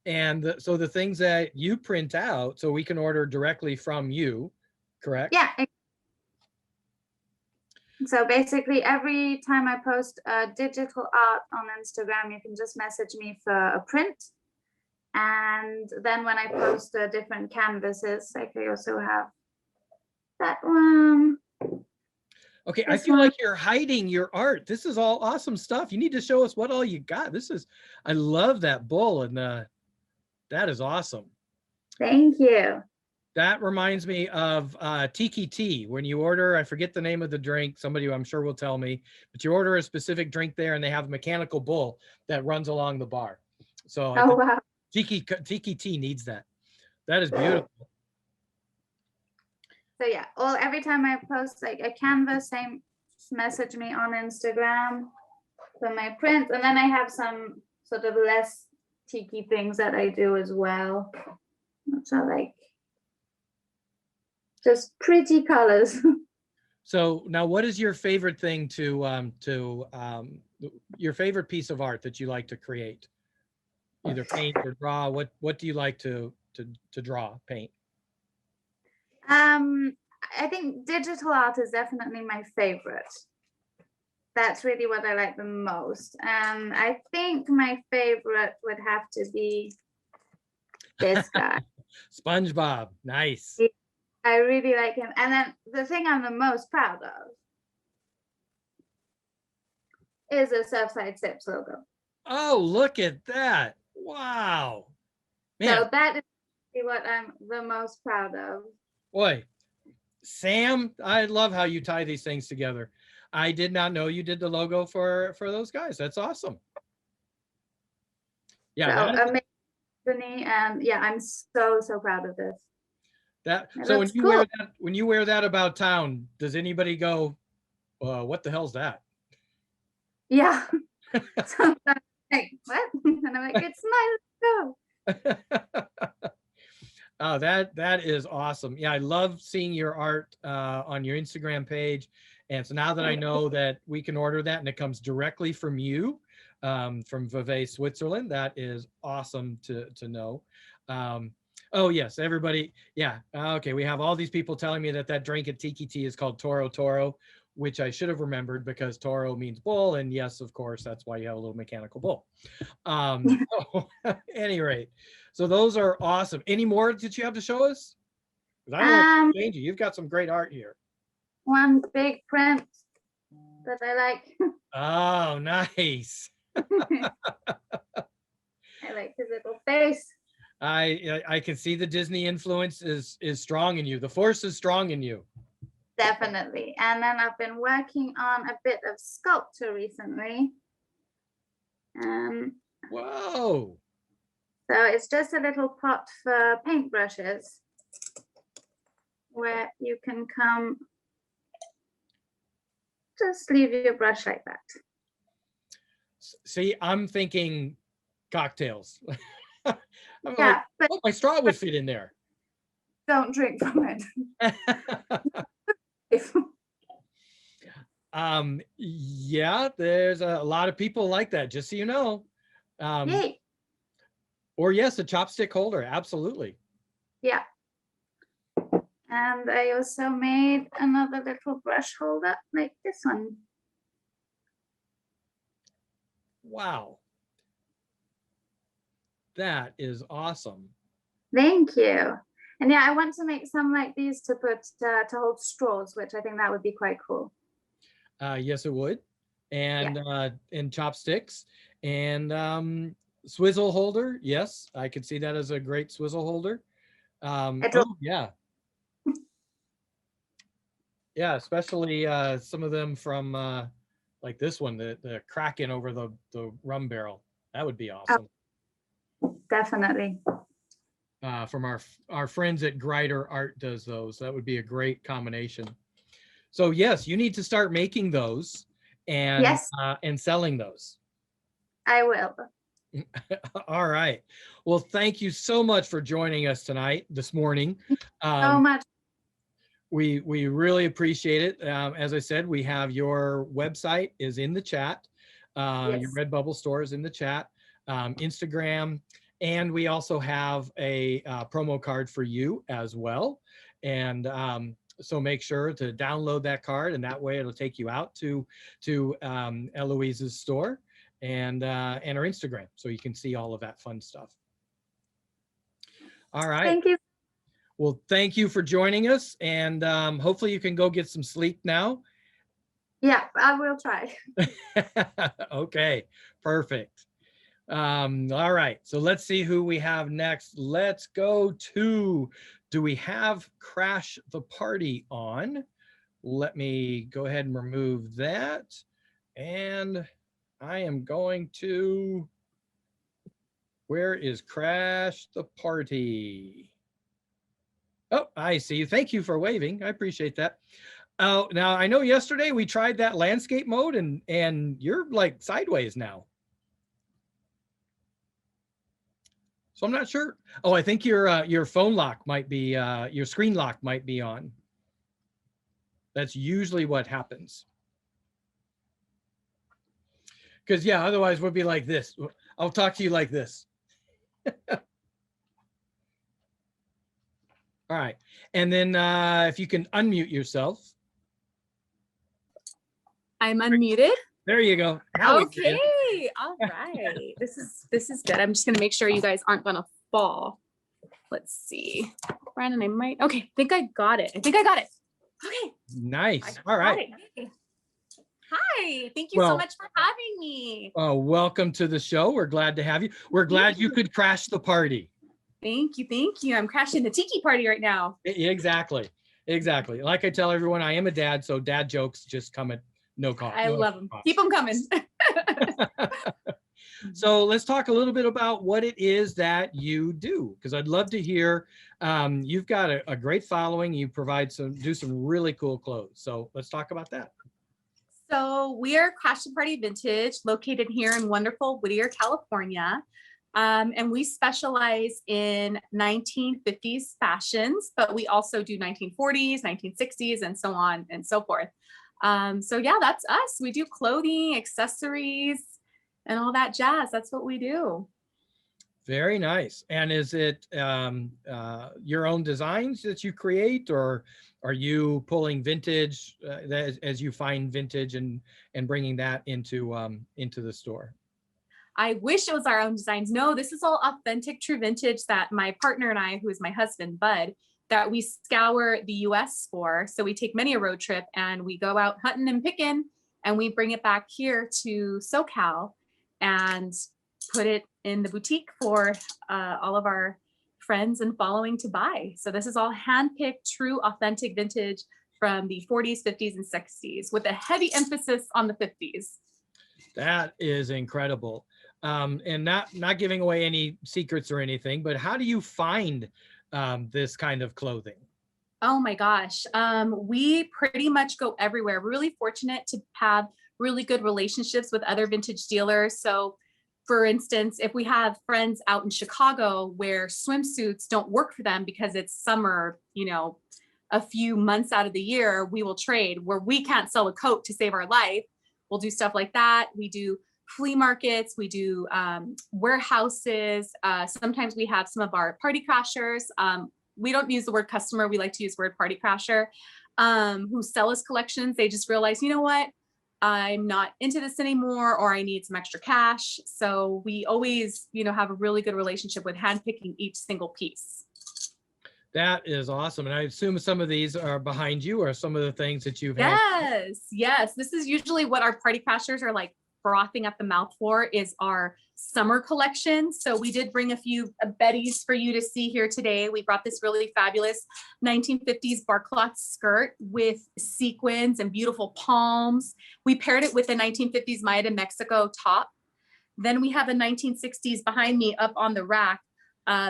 and so the things that you print out, so we can order directly from you, correct? Yeah. So basically, every time I post digital art on Instagram, you can just message me for a print. And then when I post different canvases, like I also have that one. Okay, I This feel one- like you're hiding your art. This is all awesome stuff. You need to show us what all you got. I love that bowl, and that is awesome. Thank you. That reminds me of Tiki Tea. When you order, I forget the name of the drink, somebody I'm sure will tell me, but you order a specific drink there and they have a mechanical bull that runs along the bar. So I Oh, think wow. Tiki Tea needs that. That is beautiful. So yeah, every time I post like a canvas, they message me on Instagram for my prints. And then I have some sort of less tiki things that I do as well, which are like just pretty colors. So now what is your favorite thing your favorite piece of art that you like to create? Either paint or draw. What do you like to draw, paint? I think digital art is definitely my favorite. That's really what I like the most. And I think my favorite would have to be this guy. SpongeBob, nice. I really like him. And then the thing I'm the most proud of is a Surfside Sips logo. Oh, look at that. Wow. Man, So that is what I'm the most proud of. boy, Sam, I love how you tie these things together. I did not know you did the logo for those guys. That's awesome. Yeah. So amazing. And yeah, I'm so proud of this. So looks cool. when you wear that about town, does anybody go, what the hell's that? Yeah. So I'm like, what? And I'm like, it's my logo. Oh, that is awesome. Yeah, I love seeing your art on your Instagram page. And so now that I know that we can order that and it comes directly from you, from Vevey, Switzerland, that is awesome to know. Oh yes, everybody. Yeah. Okay. We have all these people telling me that drink at Tiki Tea is called Toro Toro, which I should have remembered because Toro means bull. And yes, of course, that's why you have a little mechanical bull. So, at any rate, so those are awesome. Any more that you have to show us? 'Cause I don't want to change you. You've got some great art here. One big print that I like. Oh, nice. I like his little face. I can see the Disney influence is strong in you. The force is strong in you. Definitely. And then I've been working on a bit of sculpture recently. Whoa. So it's just a little pot for paintbrushes where you can come, just leave your brush like that. See, I'm thinking cocktails. I'm Yeah, like, but oh, my straw would fit in there. don't drink from it. Yeah, there's a lot of people like that, just so you know. Yay. Or yes, a chopstick holder, absolutely. Yeah. And I also made another little brush holder like this one. Wow. That is awesome. Thank you. And yeah, I want to make some like these to put to hold straws, which I think that would be quite cool. Yes, it would. And chopsticks and swizzle holder. Yes, I could see that as a great swizzle holder. Oh yeah. Yeah, especially some of them from like this one, the Kraken over the rum barrel. That would be awesome. Oh, definitely. From our friends at Grider Art does those. That would be a great combination. So yes, you need to start making those and yes, and selling those. I will. All right. Well, thank you so much for joining us this morning. So much. We really appreciate it. As I said, we have your website is in the chat. Yes. Your Redbubble store is in the chat, Instagram, and we also have a promo card for you as well. And so make sure to download that card, and that way it'll take you out to Eloise's store and her Instagram, so you can see all of that fun stuff. All right. Thank you. Well, thank you for joining us, and hopefully you can go get some sleep now. Yeah, I will try. Okay, perfect. All right, so let's see who we have next. Let's go to, do we have Crash the Party on? Let me go ahead and remove that. And I am going to, where is Crash the Party? Oh, I see you. Thank you for waving. I appreciate that. Oh, now I know yesterday we tried that landscape mode and you're like sideways now. So I'm not sure. Oh, I think your phone lock might be, your screen lock might be on. That's usually what happens. Because yeah, otherwise we'll be like this. I'll talk to you like this. All right. And then if you can unmute yourself. I'm unmuted. There you go. Now we Okay. can. All right. This is good. I'm just gonna make sure you guys aren't gonna fall. Let's see. Brandon, I might. Okay, I think I got it. Okay. Nice. I All right. got it. Hi. Thank you Well, so much for having me. Welcome to the show. We're glad to have you. We're glad you could crash the party. Thank you. Thank you. I'm crashing the tiki party right now. Exactly. Exactly. Like I tell everyone, I am a dad, so dad jokes just come at no cost. I love them. Keep them coming. So let's talk a little bit about what it is that you do, because I'd love to hear. You've got a great following. You do some really cool clothes. So let's talk about that. So we are Crash the Party Vintage, located here in wonderful Whittier, California. And we specialize in 1950s fashions, but we also do 1940s, 1960s, and so on and so forth. So yeah, that's us. We do clothing, accessories, and all that jazz. That's what we do. Very nice. And is it your own designs that you create, or are you pulling vintage as you find vintage and bringing that into the store? I wish it was our own designs. No, this is all authentic, true vintage that my partner and I, who is my husband, Bud, that we scour the US for. So we take many a road trip and we go out hunting and picking, and we bring it back here to SoCal and put it in the boutique for all of our friends and following to buy. So this is all hand-picked, true, authentic vintage from the 40s, 50s, and 60s with a heavy emphasis on the 50s. That is incredible. And not giving away any secrets or anything, but how do you find this kind of clothing? Oh my gosh. We pretty much go everywhere. We're really fortunate to have really good relationships with other vintage dealers. So for instance, if we have friends out in Chicago where swimsuits don't work for them because it's summer, a few months out of the year, we will trade. Where we can't sell a coat to save our life, we'll do stuff like that. We do flea markets, we do warehouses. Sometimes we have some of our party crashers. We don't use the word customer, we like to use the word party crasher, who sell us collections. They just realize, you know what, I'm not into this anymore, or I need some extra cash. So we always, have a really good relationship with handpicking each single piece. That is awesome. And I assume some of these are behind you, or some of the things that you've had. Yes. This is usually what our party crashers are like frothing at the mouth for, is our summer collection. So we did bring a few Bettys for you to see here today. We brought this really fabulous 1950s barcloth skirt with sequins and beautiful palms. We paired it with a 1950s Maya de Mexico top. Then we have a 1960s behind me up on the rack,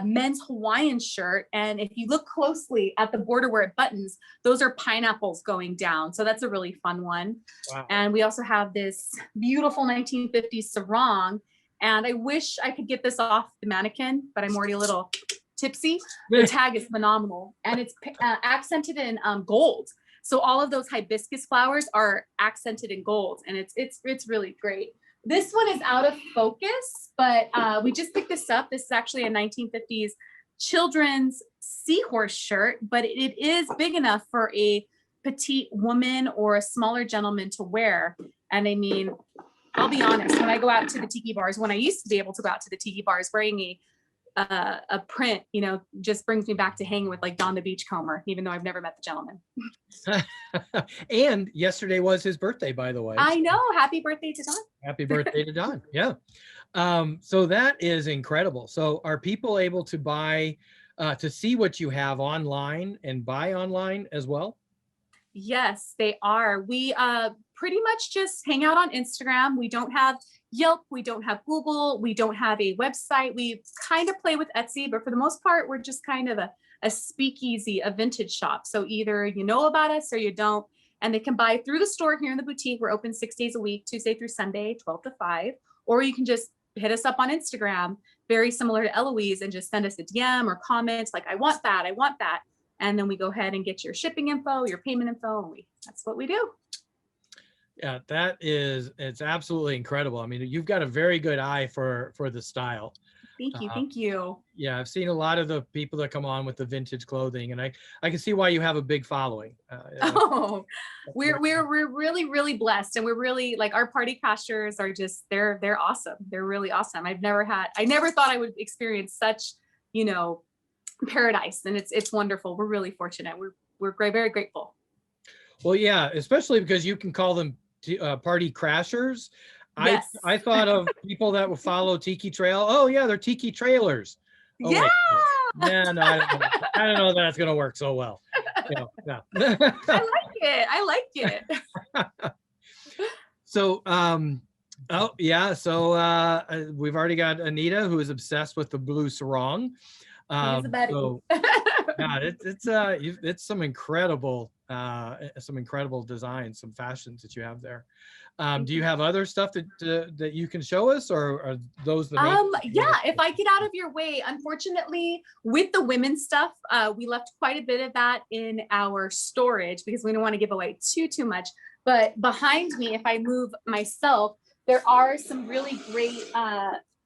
men's Hawaiian shirt. And if you look closely at the border where it buttons, those are pineapples going down. So that's a really fun one. Wow. And we also have this beautiful 1950s sarong. And I wish I could get this off the mannequin, but I'm already a little tipsy. The tag is phenomenal. And it's accented in gold. So all of those hibiscus flowers are accented in gold. And it's really great. This one is out of focus, but we just picked this up. This is actually a 1950s children's seahorse shirt, but it is big enough for a petite woman or a smaller gentleman to wear. And I mean, I'll be honest, when I go out to the tiki bars, when I used to be able to go out to the tiki bars wearing a a print, you know, just brings me back to hanging with like Donn the Beachcomber, even though I've never met the gentleman. And yesterday was his birthday, by the way. I know. Happy birthday to Donn. Happy birthday to Donn. Yeah. So that is incredible. So are people able to buy, to see what you have online and buy online as well? Yes, they are. We pretty much just hang out on Instagram. We don't have Yelp. We don't have Google. We don't have a website. We kind of play with Etsy, but for the most part, we're just kind of a speakeasy, a vintage shop. So either you know about us or you don't, and they can buy through the store here in the boutique. We're open 6 days a week, Tuesday through Sunday, 12 to 5, or you can just hit us up on Instagram, very similar to Eloise, and just send us a DM or comments like, I want that, I want that. And then we go ahead and get your shipping info, your payment info, and that's what we do. Yeah, it's absolutely incredible. I mean, you've got a very good eye for the style. Thank you, thank you. Yeah, I've seen a lot of the people that come on with the vintage clothing, and I can see why you have a big following. Oh, we're really, really blessed, and we're really, like, our party crashers are just, they're awesome. They're really awesome. I never thought I would experience such, you know, paradise, and it's wonderful. We're really fortunate. We're very grateful. Well, yeah, especially because you can call them party crashers. Yes. I thought of people that will follow Tiki Trail. Oh yeah, they're Tiki trailers. Oh, yeah. Wait, no, I don't know that's gonna work so well. You know, no. I like it. So oh yeah, so we've already got Anita, who is obsessed with the blue sarong. So yeah, it's some incredible designs, some fashions that you have there. Do you have other stuff that you can show us, or are those the main yeah, if I get out of your way, unfortunately, with the women's stuff, we left quite a bit of that in our storage because we don't want to give away too much. But behind me, if I move myself, there are some really great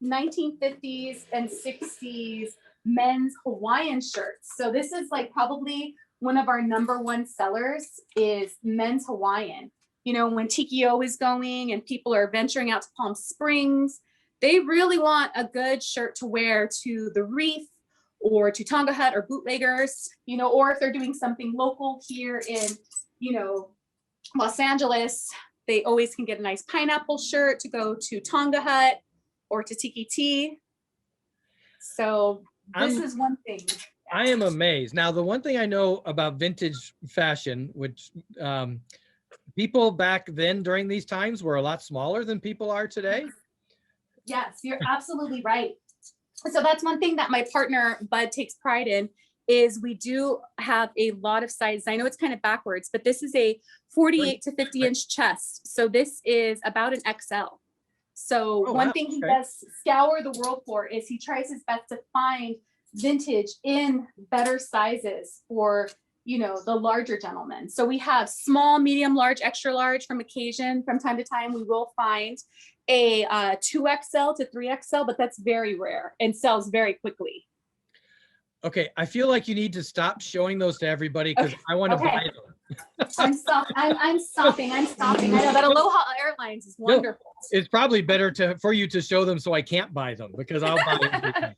1950s and 60s men's Hawaiian shirts. So this is like probably one of our #1 sellers is men's Hawaiian. You know, when Tiki Ko is going and people are venturing out to Palm Springs, they really want a good shirt to wear to the Reef or to Tonga Hut or bootleggers, you know, or if they're doing something local here in, you know, Los Angeles, they always can get a nice pineapple shirt to go to Tonga Hut or to Tiki Tea. So this is one thing. I am amazed. Now, the one thing I know about vintage fashion, which people back then during these times were a lot smaller than people are today. Yes, you're absolutely right. So that's one thing that my partner Bud takes pride in, is we do have a lot of sizes. I know it's kind of backwards, but this is a 48 to 50 inch chest. So this is about an XL. So one thing he does scour the world for is he tries his best to find vintage in better sizes for, you know, the larger gentlemen. So we have small, medium, large, extra large. From occasion, from time to time, we will find a 2XL to 3XL, but that's very rare and sells very quickly. Okay, I feel like you need to stop showing those to everybody because I want to buy them. I'm stopping. I know that Aloha Airlines is wonderful. No, it's probably better for you to show them so I can't buy them because I'll buy them.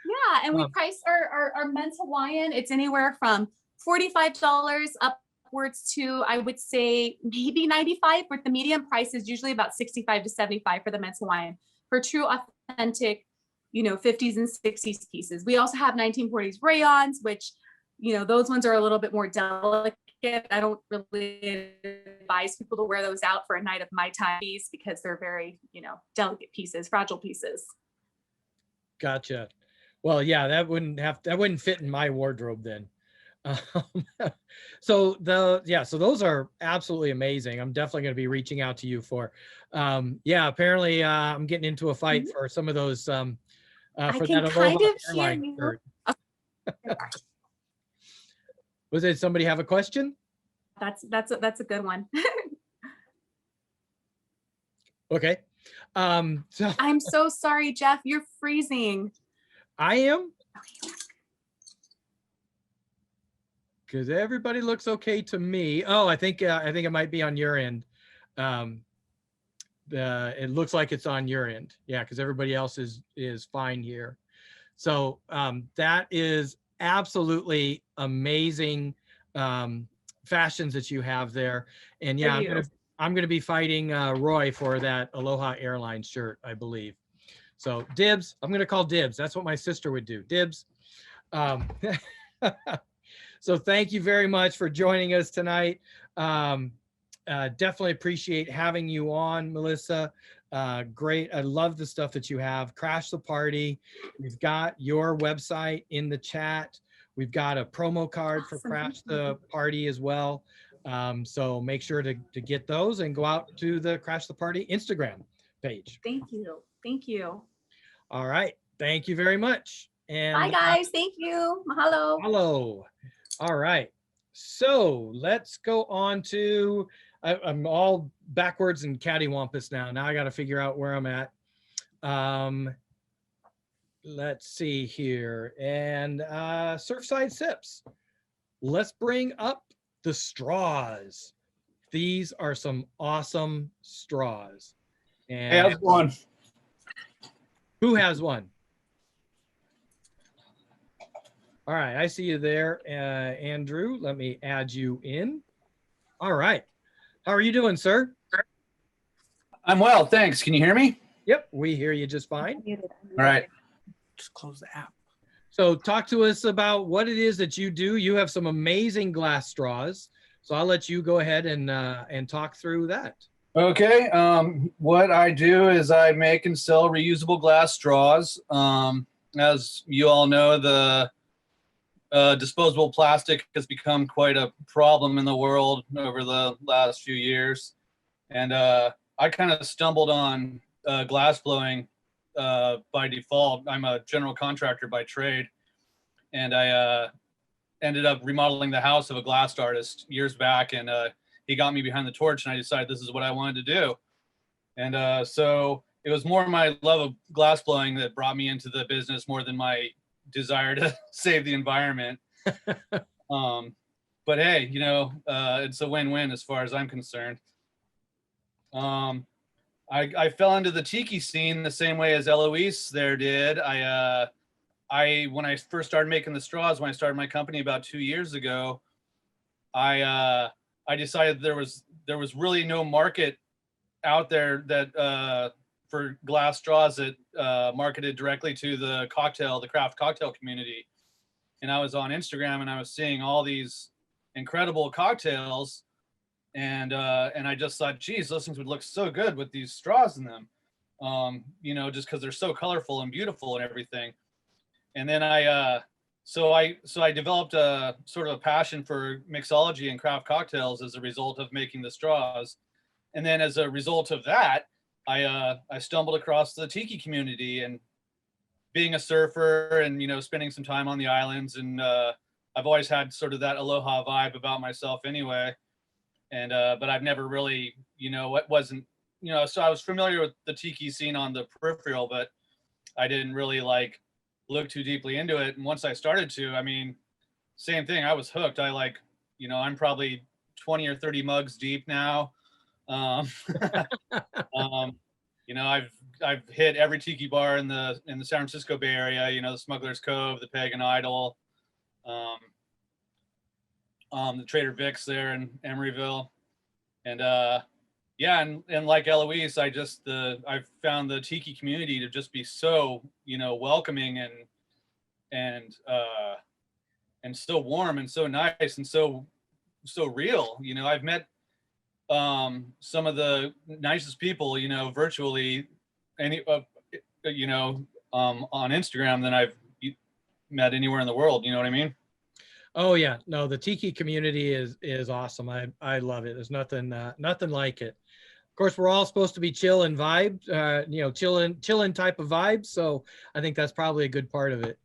Yeah, and we price our men's Hawaiian. It's anywhere from $45 upwards to, I would say, maybe $95, but the medium price is usually about $65 to $75 for the men's Hawaiian for true authentic, you know, 50s and 60s pieces. We also have 1940s rayons, which, you know, those ones are a little bit more delicate. I don't really advise people to wear those out for a night of Mai Tais because they're very, you know, delicate pieces, fragile pieces. Gotcha. Well, yeah, that wouldn't fit in my wardrobe then. So those are absolutely amazing. I'm definitely going to be reaching out to you for, apparently I'm getting into a fight for some of those, for that Aloha Airline shirt. Was it somebody have a question? That's a good one. Okay. So I'm so sorry, Jeff. You're freezing. I am. Because everybody looks okay to me. Oh, I think it might be on your end. It looks like it's on your end. Yeah, because everybody else is fine here. So that is absolutely amazing fashions that you have there. And yeah, I'm gonna be fighting Roy for that Aloha Airlines shirt, I believe. So dibs, I'm gonna call dibs. That's what my sister would do, dibs. So thank you very much for joining us tonight. Definitely appreciate having you on, Melissa. Great. I love the stuff that you have. Crash the Party. We've got your website in the chat. We've got a promo card for Crash the Party as well. So make sure to get those and go out to the Crash the Party Instagram page. Thank you. Thank you. All right. Thank you very much. And bye, guys. Thank you. Mahalo. Hello. All right. So let's go on to, I'm all backwards and cattywampus now. Now I got to figure out where I'm at. Let's see here. And Surfside Sips. Let's bring up the straws. These are some awesome straws. And hey, I have one. Who has one? All right, I see you there, Andrew. Let me add you in. All right. How are you doing, sir? I'm well, thanks. Can you hear me? Yep, we hear you just fine. All right. Just close the app. So talk to us about what it is that you do. You have some amazing glass straws. So I'll let you go ahead and talk through that. Okay. What I do is I make and sell reusable glass straws. As you all know, the disposable plastic has become quite a problem in the world over the last few years. And I kind of stumbled on glass blowing by default. I'm a general contractor by trade. And I ended up remodeling the house of a glass artist years back. And he got me behind the torch and I decided this is what I wanted to do. And so it was more my love of glass blowing that brought me into the business more than my desire to save the environment. But hey, you know, it's a win-win as far as I'm concerned. I fell into the tiki scene the same way as Eloise there did. When I first started making the straws, when I started my company about 2 years ago, I decided there was really no market out there that for glass straws that marketed directly to the craft cocktail community. And I was on Instagram and I was seeing all these incredible cocktails, and I just thought, geez, those things would look so good with these straws in them, you know, just because they're so colorful and beautiful and everything. And then so I developed a sort of a passion for mixology and craft cocktails as a result of making the straws. And then as a result of that, I stumbled across the tiki community, and being a surfer and, you know, spending some time on the islands. And I've always had sort of that aloha vibe about myself anyway. And, but I've never really, you know, it wasn't, you know, so I was familiar with the tiki scene on the peripheral, but I didn't really like look too deeply into it. And once I started to, I mean, same thing, I was hooked. You know, I'm probably 20 or 30 mugs deep now. You know, I've hit every tiki bar in the San Francisco Bay Area, you know, the Smuggler's Cove, the Pagan Idol, the Trader Vic's there in Emeryville. And yeah, and like Eloise, I've found the tiki community to just be so, you know, welcoming and so warm and so nice and so real. You know, I've met some of the nicest people, you know, virtually you know, on Instagram than I've met anywhere in the world. You know what I mean? Oh yeah, no, the tiki community is awesome. I love it. There's nothing like it. Of course, we're all supposed to be chill and vibe, you know, chillin' type of vibes. So I think that's probably a good part of it.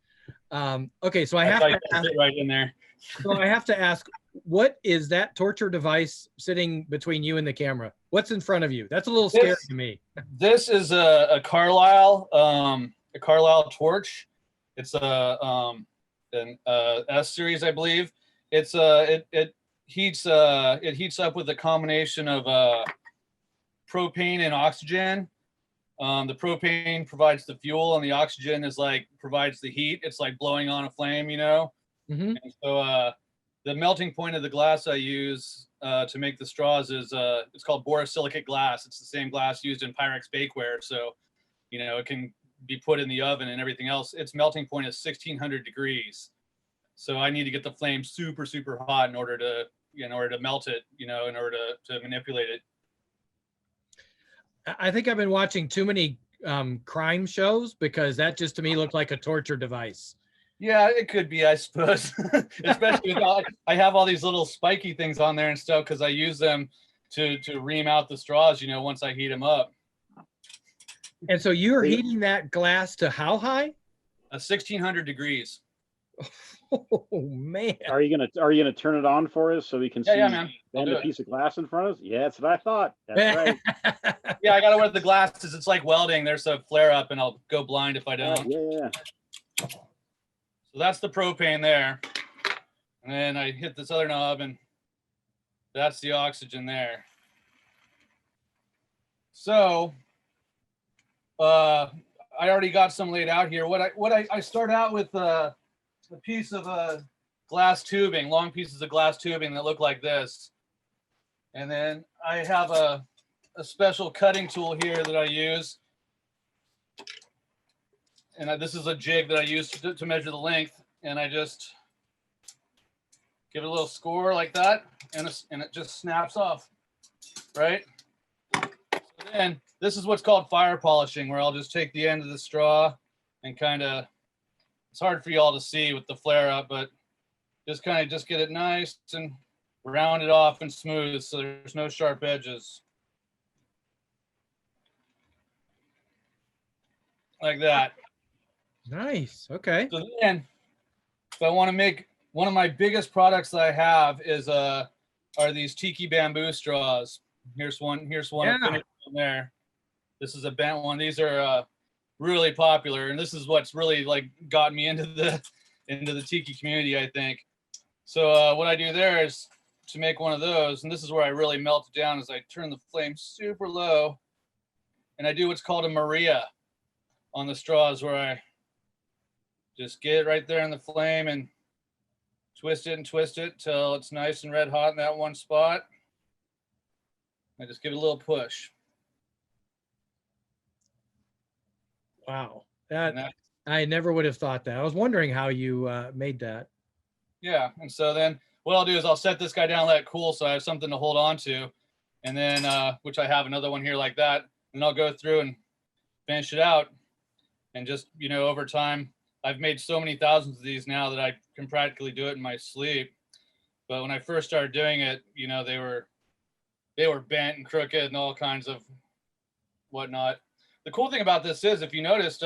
Okay, so I have to ask, right in there. So I have to ask, what is that torture device sitting between you and the camera? What's in front of you? That's a little scary to me. This is a Carlisle torch. It's an S series, I believe. It's it heats up with a combination of propane and oxygen. The propane provides the fuel, and the oxygen is like provides the heat. It's like blowing on a flame, you know. Mhm. And so the melting point of the glass I use to make the straws is it's called borosilicate glass. It's the same glass used in Pyrex bakeware, so you know it can be put in the oven and everything else. Its melting point is 1600 degrees. So I need to get the flame super, super hot in order to melt it, you know, in order to manipulate it. I think I've been watching too many crime shows, because that just to me looked like a torture device. Yeah, it could be, I suppose. Especially with I have all these little spiky things on there and stuff because I use them to ream out the straws, you know, once I heat them up. And so you're heating that glass to how high? 1600 degrees. Oh man! Are you gonna turn it on for us so we can see Yeah, man. bend a piece of glass in front of us? Yeah, that's what I thought. That's right. Yeah, I gotta wear the glasses. It's like welding. There's a flare up, and I'll go blind if I don't. Yeah. So that's the propane there, and then I hit this other knob, and that's the oxygen there. So, I already got some laid out here. I start out with a piece of glass tubing, long pieces of glass tubing that look like this. And then I have a special cutting tool here that I use. And this is a jig that I use to measure the length. And I just give it a little score like that, and it just snaps off, right? So then this is what's called fire polishing, where I'll just take the end of the straw and kind of, it's hard for y'all to see with the flare up, but just kind of just get it nice and round it off and smooth so there's no sharp edges. Like that. Nice. Okay. So then, if I want to make, one of my biggest products that I have is are these tiki bamboo straws. Here's one. Yeah. Finished one there. This is a bent one. These are really popular, and this is what's really like got me into the tiki community, I think. So what I do there is to make one of those, and this is where I really melt it down, is I turn the flame super low, and I do what's called a Maria on the straws, where I just get it right there in the flame and twist it till it's nice and red hot in that one spot. I just give it a little push. Wow. That I never would have thought that. I was wondering how you made that. Yeah. And so then what I'll do is I'll set this guy down, let it cool, so I have something to hold on to. And then, which I have another one here like that. And I'll go through and finish it out. And just, you know, over time, I've made so many thousands of these now that I can practically do it in my sleep. But when I first started doing it, you know, they were bent and crooked and all kinds of whatnot. The cool thing about this is, if you noticed,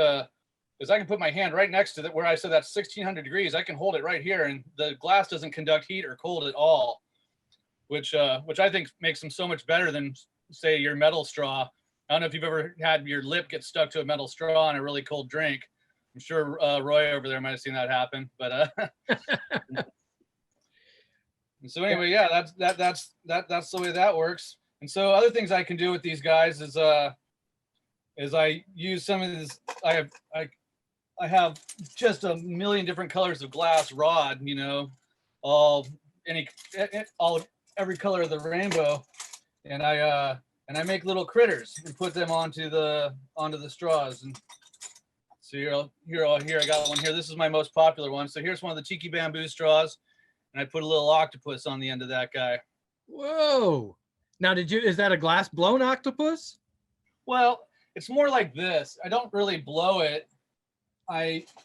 is I can put my hand right next to where I said that's 1600 degrees. I can hold it right here, and the glass doesn't conduct heat or cold at all, which I think makes them so much better than, say, your metal straw. I don't know if you've ever had your lip get stuck to a metal straw in a really cold drink. I'm sure Roy over there might have seen that happen, but so anyway, yeah, that's the way that works. And so other things I can do with these guys is I use some of this. I have just a million different colors of glass rod, you know, every color of the rainbow, and I make little critters and put them onto the straws. And so here I got one here. This is my most popular one. So here's one of the tiki bamboo straws, and I put a little octopus on the end of that guy. Whoa! Now, is that a glass blown octopus? Well, it's more like this. I don't really blow it.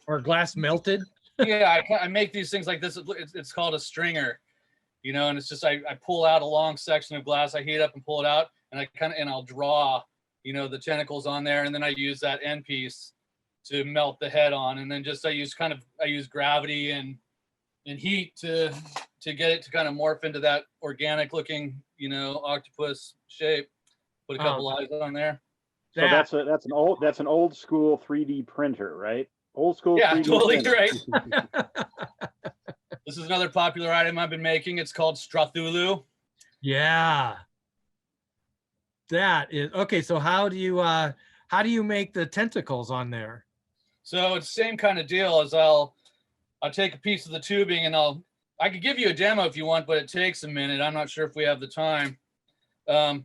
Or glass melted? Yeah, I make these things like this. It's called a stringer, you know, and it's just I pull out a long section of glass, I heat it up and pull it out, and I'll draw, you know, the tentacles on there, and then I use that end piece to melt the head on, and then just I use gravity and heat to get it to kind of morph into that organic looking, you know, octopus shape. Put a couple eyes on there. So that's an old school 3D printer, right? Old school. Yeah, 3D totally printer. right. This is another popular item I've been making. It's called Strathulu. Yeah. That is okay. So how how do you make the tentacles on there? So it's the same kind of deal as I'll take a piece of the tubing and I could give you a demo if you want, but it takes a minute. I'm not sure if we have the time. I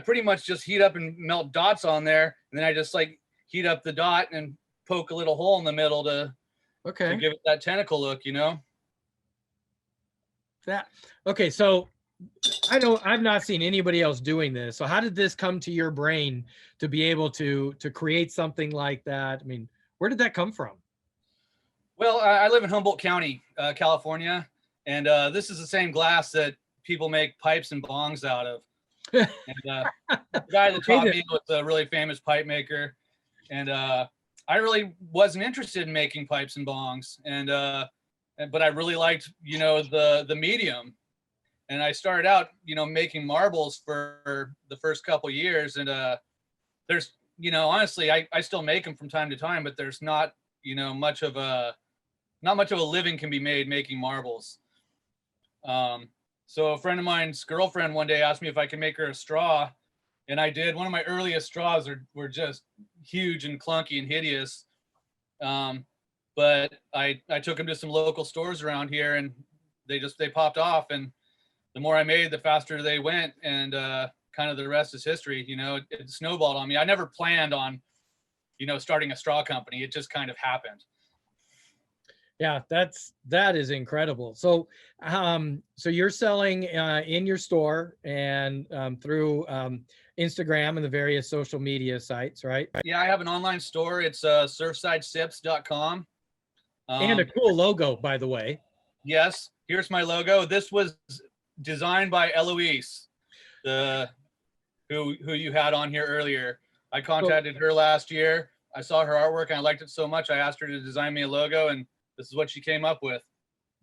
pretty much just heat up and melt dots on there. And then I just like heat up the dot and poke a little hole in the middle to give it that tentacle look, you know? Okay, so I've not seen anybody else doing this. So how did this come to your brain to be able to create something like that? I mean, where did that come from? Well, I live in Humboldt County, California, and this is the same glass that people make pipes and bongs out of. And the guy that taught me was a really famous pipe maker, and I really wasn't interested in making pipes and bongs, but I really liked, you know, the medium, and I started out, you know, making marbles for the first couple years, and there's, you know, honestly, I still make them from time to time, but there's not, you know, much of a living can be made making marbles. So a friend of mine's girlfriend one day asked me if I could make her a straw, and I did. One of my earliest straws were just huge and clunky and hideous. But I took them to some local stores around here, and they popped off, and the more I made, the faster they went, and kind of the rest is history. You know, it snowballed on me. I never planned on, you know, starting a straw company. It just kind of happened. Yeah, that is incredible. So, so you're selling in your store and through Instagram and the various social media sites, right? Yeah, I have an online store. It's surfsidesips.com. And a cool logo, by the way. Yes, here's my logo. This was designed by Eloise, who you had on here earlier. I contacted her last year. I saw her artwork and I liked it so much. I asked her to design me a logo, and this is what she came up with.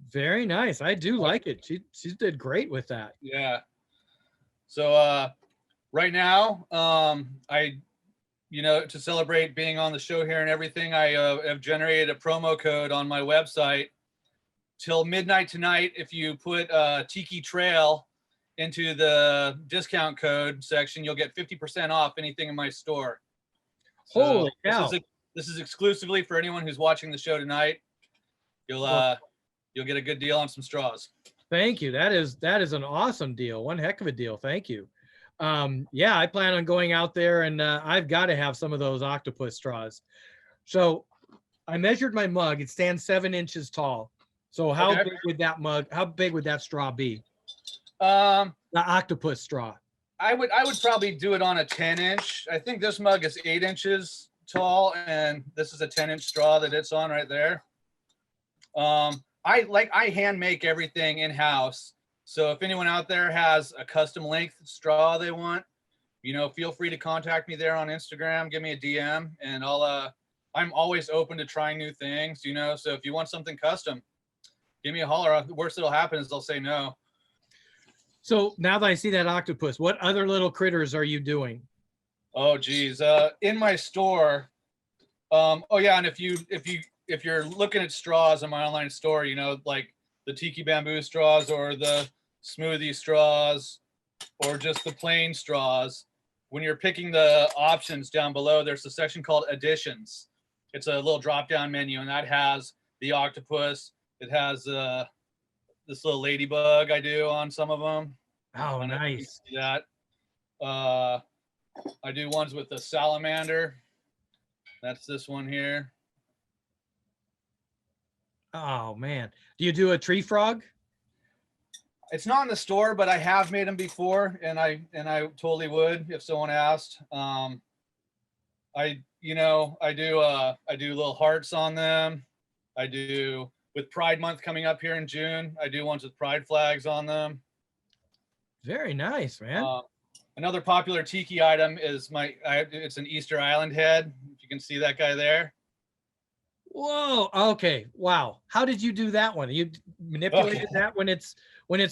Very nice. I do like it. She did great with that. Yeah. So right now, you know, to celebrate being on the show here and everything, I have generated a promo code on my website till midnight tonight. If you put Tiki Trail into the discount code section, you'll get 50% off anything in my store. So Holy cow. This is exclusively for anyone who's watching the show tonight. You'll get a good deal on some straws. Thank you. That is an awesome deal. One heck of a deal. Thank you. Yeah, I plan on going out there, and I've got to have some of those octopus straws. So I measured my mug. It stands 7 inches tall. So how big would that straw be? The octopus straw. I would probably do it on a 10-inch. I think this mug is 8 inches tall, and this is a 10-inch straw that it's on right there. I hand make everything in-house. So if anyone out there has a custom length straw they want, you know, feel free to contact me there on Instagram, give me a DM, and I'm always open to trying new things, you know. So if you want something custom, give me a holler. The worst that'll happen is they'll say no. So now that I see that octopus, what other little critters are you doing? Oh geez, in my store. Oh yeah, and if you're looking at straws in my online store, you know, like the tiki bamboo straws or the smoothie straws or just the plain straws, when you're picking the options down below, there's a section called additions. It's a little drop down menu, and that has the octopus. It has this little ladybug I do on some of them. Oh, nice. That I do ones with the salamander. That's this one here. Oh man, do you do a tree frog? It's not in the store, but I have made them before, and I totally would if someone asked. I do little hearts on them. I do, with Pride Month coming up here in June, I do ones with pride flags on them. Very nice, man. Another popular tiki item is it's an Easter Island head. If you can see that guy there. Whoa. Okay. Wow. How did you do that one? You manipulated that when it's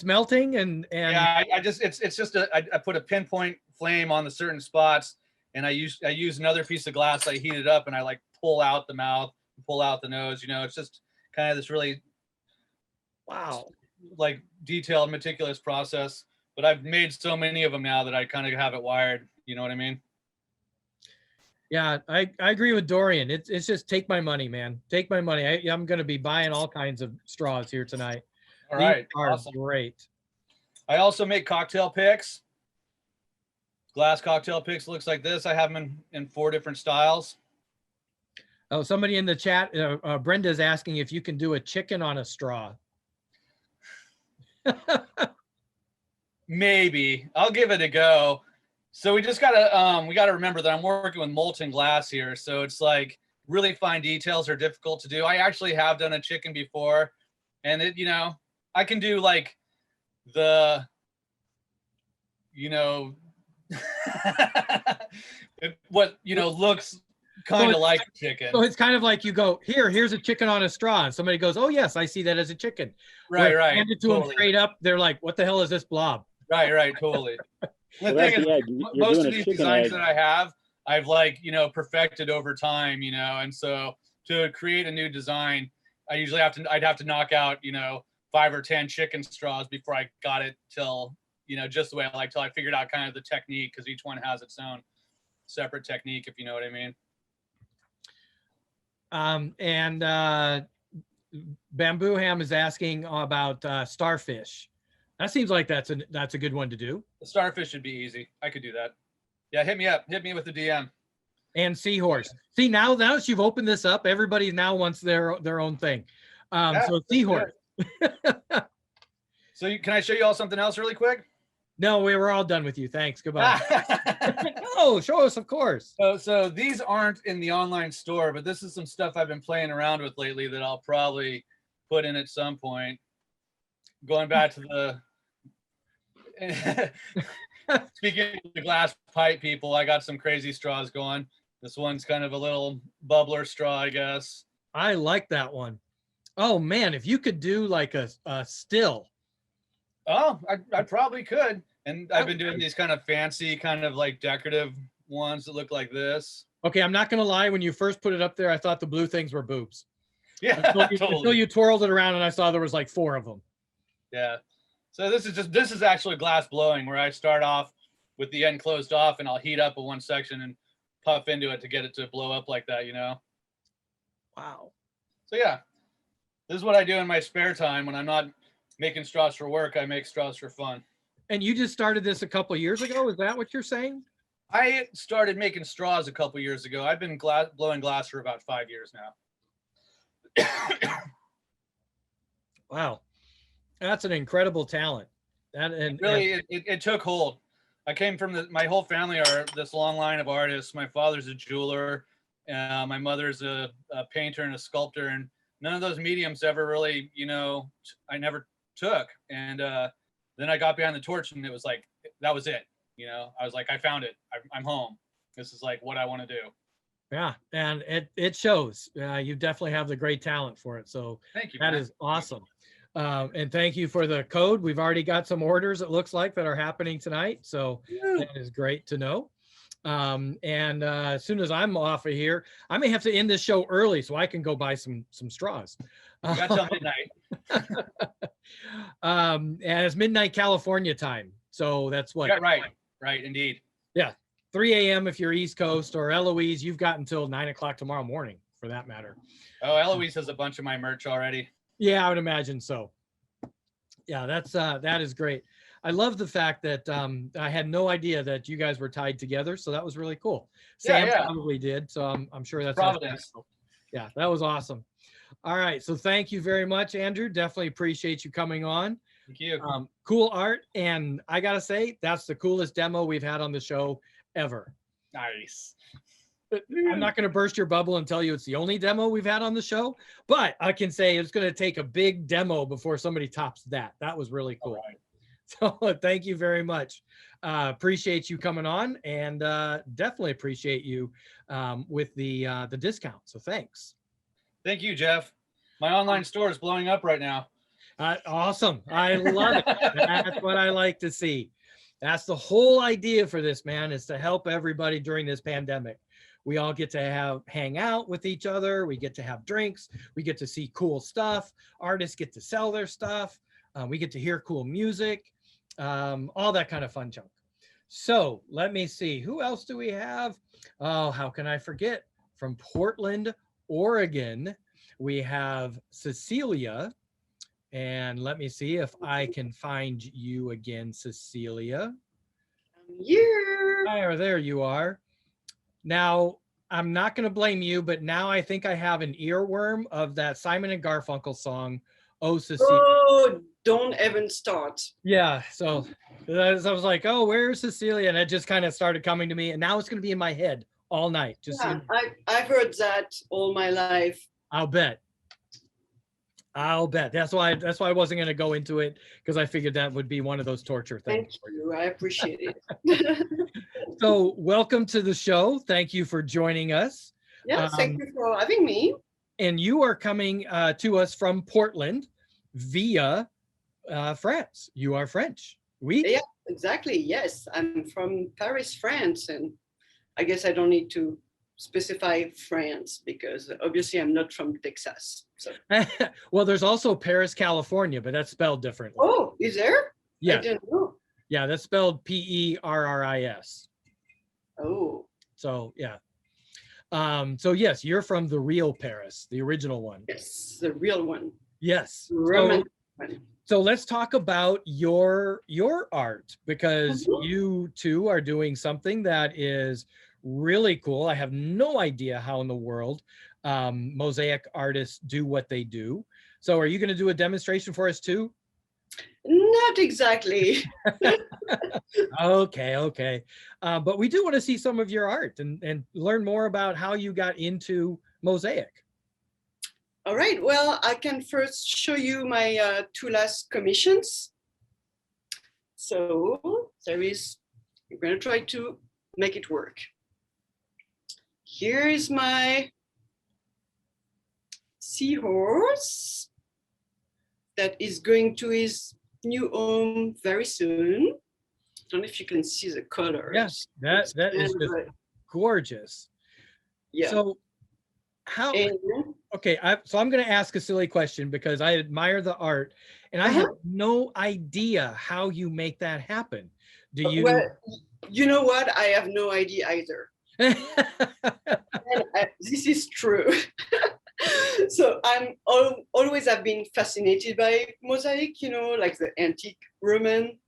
melting and yeah, I put a pinpoint flame on the certain spots, and I use another piece of glass. I heat it up, and I like pull out the mouth, pull out the nose. You know, it's just kind of this really like detailed, meticulous process. But I've made so many of them now that I kind of have it wired. You know what I mean? Yeah, I agree with Dorian. It's just take my money, man. Take my money. I'm going to be buying all kinds of straws here tonight. All These right, are awesome. great. I also make cocktail picks. Glass cocktail picks looks like this. I have them in 4 different styles. Oh, somebody in the chat, Brenda's asking if you can do a chicken on a straw. Maybe. I'll give it a go. So we just gotta remember that I'm working with molten glass here. So it's like really fine details are difficult to do. I actually have done a chicken before, and it, I can do like the, what looks kind of like a chicken. So it's kind of like you go, here's a chicken on a straw. And somebody goes, oh yes, I see that as a chicken. Right. Hand it to them straight up. They're like, what the hell is this blob? Right, totally. The Well, thing that's is, the egg. You're most doing of a these chicken designs egg. that I have, I've perfected over time, and so to create a new design, I'd have to knock out, 5 or 10 chicken straws before I got it till, just the way I like, till I figured out kind of the technique, because each one has its own separate technique, if you know what I mean. And Bamboo Ham is asking about starfish. That seems like that's a good one to do. The starfish should be easy. I could do that. Yeah, hit me up. Hit me with the DM. And seahorse. See, now that you've opened this up, everybody now wants their own thing. So seahorse. So can I show you all something else really quick? No, we were all done with you. Thanks. Goodbye. No, show us, of course. So these aren't in the online store, but this is some stuff I've been playing around with lately that I'll probably put in at some point. Going back to the speaking of the glass pipe people, I got some crazy straws going. This one's kind of a little bubbler straw, I guess. I like that one. Oh man, if you could do like a still. Oh, I probably could. And I've been doing these kind of fancy, kind of like decorative ones that look like this. Okay, I'm not gonna lie. When you first put it up there, I thought the blue things were boobs. Yeah, until you twirled it around and I saw there was like 4 of them. Yeah. So this is actually glass blowing, where I start off with the end closed off and I'll heat up a one section and puff into it to get it to blow up like that, Wow. So yeah, this is what I do in my spare time when I'm not making straws for work. I make straws for fun. And you just started this a couple of years ago? Is that what you're saying? I started making straws a couple of years ago. I've been blowing glass for about 5 years now. Wow. That's an incredible talent. It took hold. I came from my whole family are this long line of artists. My father's a jeweler. My mother's a painter and a sculptor, and none of those mediums ever really, I never took. And then I got behind the torch, and it was like, that was it. I was like, I found it. I'm home. This is like what I want to do. Yeah, and it shows. You definitely have the great talent for it. So thank you. That is awesome. And thank you for the code. We've already got some orders, it looks like, that are happening tonight. So that is great to know. And as soon as I'm off of here, I may have to end this show early so I can go buy some straws. You got till midnight. And it's midnight California time. So that's what? Yeah, right, indeed. Yeah, 3 a.m. if you're East Coast, or Eloise, you've got until 9 o'clock tomorrow morning for that matter. Oh, Eloise has a bunch of my merch already. Yeah, I would imagine so. Yeah, that is great. I love the fact that I had no idea that you guys were tied together, so that was really cool. Sam probably did, so I'm sure that's Providence. Yeah, that was awesome. All right, so thank you very much, Andrew. Definitely appreciate you coming on. Thank you. Cool art, and I gotta say that's the coolest demo we've had on the show ever. Nice. I'm not going to burst your bubble and tell you it's the only demo we've had on the show, but I can say it's going to take a big demo before somebody tops that. That was really cool. Right. So thank you very much. Appreciate you coming on, and definitely appreciate you with the discount. So thanks. Thank you, Jeff. My online store is blowing up right now. Awesome. I love it. That's what I like to see. That's the whole idea for this, man, is to help everybody during this pandemic. We all get to hang out with each other. We get to have drinks. We get to see cool stuff. Artists get to sell their stuff. We get to hear cool music, all that kind of fun junk. So let me see. Who else do we have? Oh, how can I forget? From Portland, Oregon, we have Cecilia. And let me see if I can find you again, Cecilia. There you are. Now, I'm not going to blame you, but now I think I have an earworm of that Simon and Garfunkel song, Oh, Cecilia. Oh, don't even start. Yeah, so I was like, oh, where's Cecilia? And it just kind of started coming to me. And now it's going to be in my head all night. Just Yeah, I've heard that all my life. I'll bet. That's why I wasn't going to go into it, because I figured that would be one of those torture things. Thank you. I appreciate it. So welcome to the show. Thank you for joining us. Yeah, thank you for having me. And you are coming to us from Portland via France. You are French. Yeah, exactly. Yes, I'm from Paris, France, and I guess I don't need to specify France because obviously I'm not from Texas. So. Well, there's also Paris, California, but that's spelled differently. Oh, is there? Yeah. I didn't know. Yeah, that's spelled Perris. Oh. So yeah. So yes, you're from the real Paris, the original one. Yes, the real one. Yes. So let's talk about your art, because you too are doing something that is really cool. I have no idea how in the world mosaic artists do what they do. So are you going to do a demonstration for us too? Not exactly. Okay. But we do want to see some of your art and learn more about how you got into mosaic. All right. Well, I can first show you my 2 last commissions. So I'm going to try to make it work. Here is my seahorse that is going to his new home very soon. I don't know if you can see the colors. Yes, that is just gorgeous. Yeah. So how? Okay, so I'm going to ask a silly question because I admire the art, and I have no idea how you make that happen. Do you? Well, you know what? I have no idea either. This is true. So I'm always have been fascinated by mosaic, like the antique Roman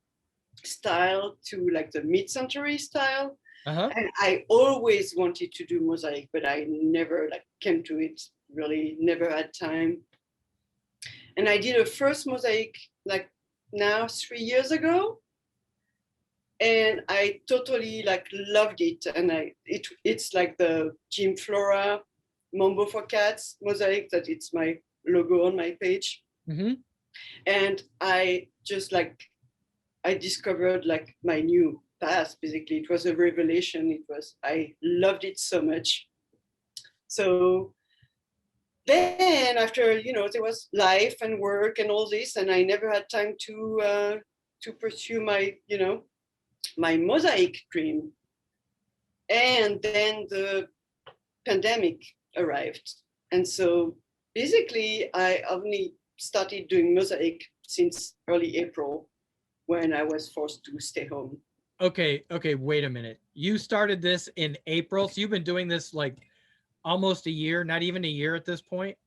style to like the mid-century style. And I always wanted to do mosaic, but I never came to it, really never had time. And I did a first mosaic now 3 years ago. And I totally loved it. And it's like the Jim Flora Mambo for Cats mosaic that it's my logo on my page. And I just I discovered my new path. Basically, it was a revelation. I loved it so much. So then after, there was life and work and all this, and I never had time to pursue my, my mosaic dream. And then the pandemic arrived. And so basically I only started doing mosaic since early April when I was forced to stay home. Okay, wait a minute. You started this in April, so you've been doing this almost a year, not even a year at this point?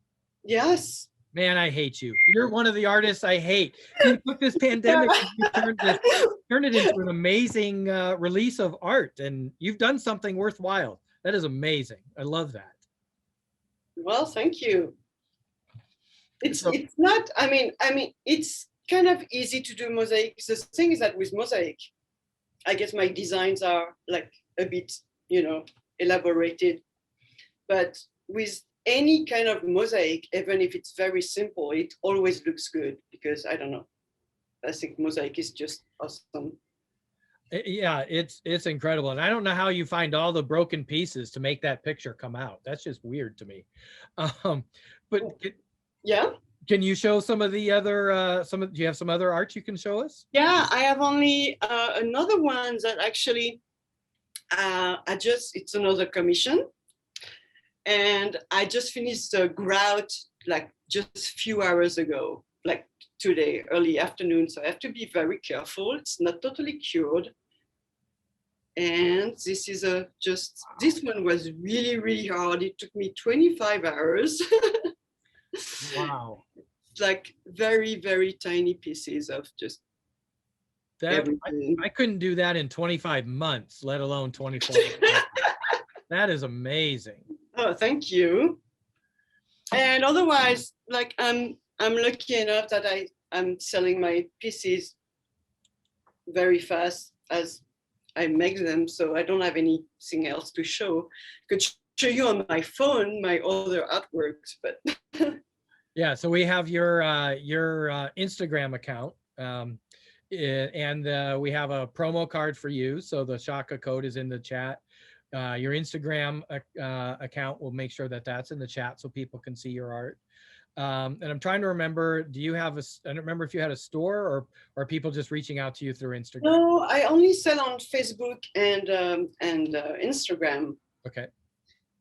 Yes. Man, I hate you. You're one of the artists I hate. You took this pandemic and you turned it into an amazing release of art, and you've done something worthwhile. That is amazing. I love that. Well, thank you. It's not, I mean, it's kind of easy to do mosaic. The thing is that with mosaic, I guess my designs are a bit, elaborated, but with any kind of mosaic, even if it's very simple, it always looks good because I don't know. I think mosaic is just awesome. Yeah, it's incredible. And I don't know how you find all the broken pieces to make that picture come out. That's just weird to me. But yeah. Can you show some of the other, do you have some other art you can show us? Yeah, I have only another one that actually, it's another commission. And I just finished the grout just a few hours ago, today, early afternoon. So I have to be very careful. It's not totally cured. And this is this one was really, really hard. It took me 25 hours. Wow. Like very, very tiny pieces of just everything. I couldn't do that in 25 months, let alone 24. That is amazing. Oh, thank you. And otherwise, like I'm lucky enough that I'm selling my pieces very fast as I make them, so I don't have anything else to show. Could show you on my phone my other artworks, but yeah. So we have your Instagram account, and we have a promo card for you. So the Shaka code is in the chat. Your Instagram account, will make sure that that's in the chat so people can see your art. And I'm trying to remember, do you have I don't remember if you had a store, or are people just reaching out to you through Instagram? No, I only sell on Facebook and Instagram. Okay.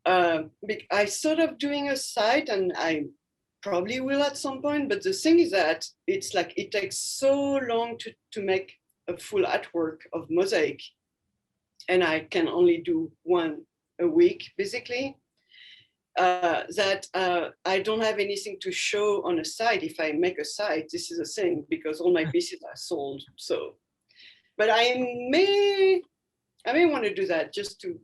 I sort of doing a site, and I probably will at some point, but the thing is that it's like it takes so long to make a full artwork of mosaic, and I can only do one a week basically. That I don't have anything to show on a site. If I make a site, this is a thing, because all my pieces are sold. So, but I may want to do that, just to,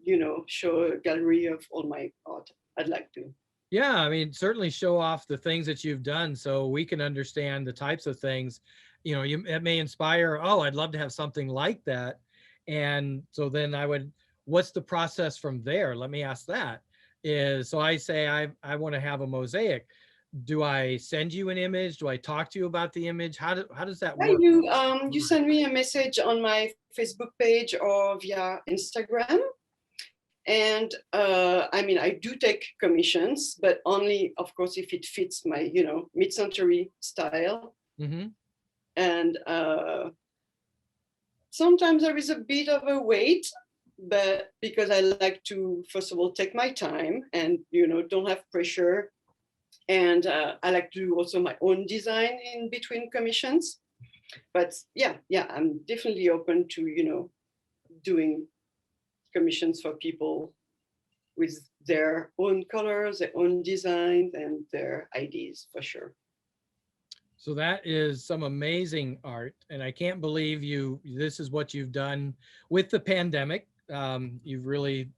show a gallery of all my art. I'd like to. Yeah, I mean, certainly show off the things that you've done so we can understand the types of things, it may inspire, oh, I'd love to have something like that. And so then what's the process from there? Let me ask that. So I say, I want to have a mosaic. Do I send you an image? Do I talk to you about the image? How does that work? You send me a message on my Facebook page or via Instagram. And I do take commissions, but only, of course, if it fits my, mid-century style. Mm-hmm. And sometimes there is a bit of a wait, but because I like to, first of all, take my time and, don't have pressure. And I like to do also my own design in between commissions. But yeah, I'm definitely open to, doing commissions for people with their own colors, their own designs, and their ideas, for sure. So that is some amazing art. And I can't believe this is what you've done with the pandemic. You've really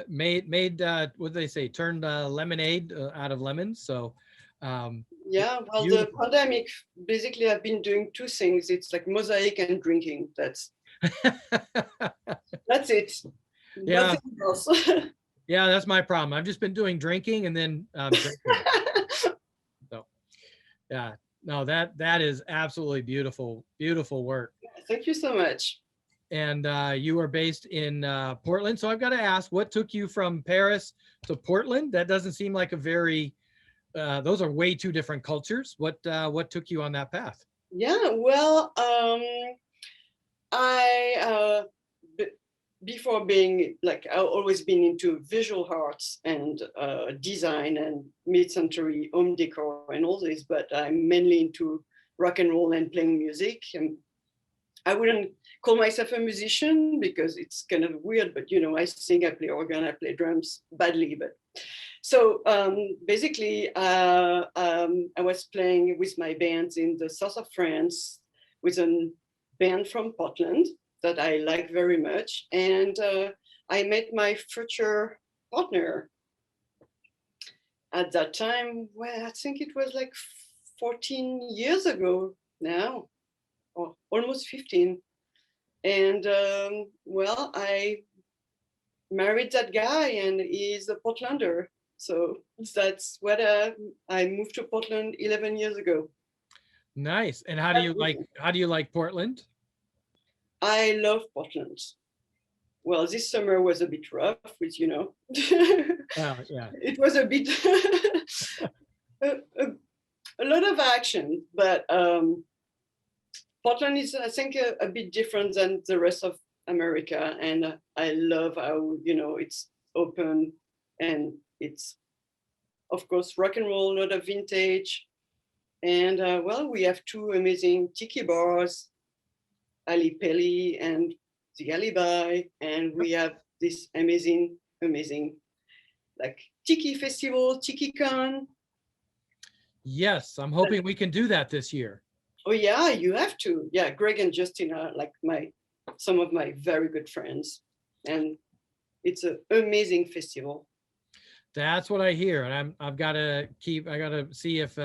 made what do they say, turned lemonade out of lemons. So yeah, well, the pandemic, basically I've been doing two things. It's like mosaic and drinking. That's it. Yeah. Nothing else. Yeah, that's my problem. I've just been doing drinking and then drinking. So yeah, no, that is absolutely beautiful work. Thank you so much. And you are based in Portland. So I've got to ask, what took you from Paris to Portland? That doesn't seem like a very, those are way two different cultures. What took you on that path? Yeah, well, before being I've always been into visual arts and design and mid-century home decor and all this, but I'm mainly into rock and roll and playing music. And I wouldn't call myself a musician because it's kind of weird, but I sing, I play organ, I play drums badly. But so basically, I was playing with my bands in the south of France with a band from Portland that I like very much. And I met my future partner at that time. Well, I think it was like 14 years ago now, or almost 15. And well, I married that guy, and he's a Portlander. So that's what I moved to Portland 11 years ago. Nice. And how do you like Portland? I love Portland. Well, this summer was a bit rough with, Oh, yeah. It was a bit, a lot of action, but Portland is, I think, a bit different than the rest of America. And I love how, it's open, and it's, of course, rock and roll, a lot of vintage. And well, we have two amazing tiki bars, Ali Peli and the Alibi, and we have this amazing like Tiki Festival, Tiki Con. Yes, I'm hoping we can do that this year. Oh yeah, you have to. Yeah, Greg and Justin are like some of my very good friends, and it's an amazing festival. That's what I hear, and I got to see if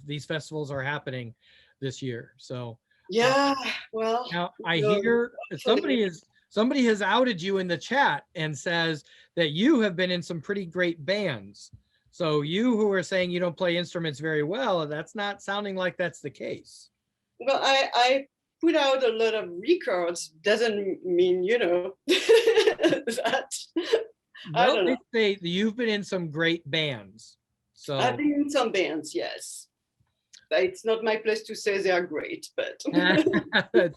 these festivals are happening this year. So yeah, well, now I hear somebody has outed you in the chat and says that you have been in some pretty great bands. So you who are saying you don't play instruments very well, that's not sounding like that's the case. Well, I put out a lot of records. Doesn't mean that. I don't know. They say you've been in some great bands. So I've been in some bands, yes. But it's not my place to say they are great, but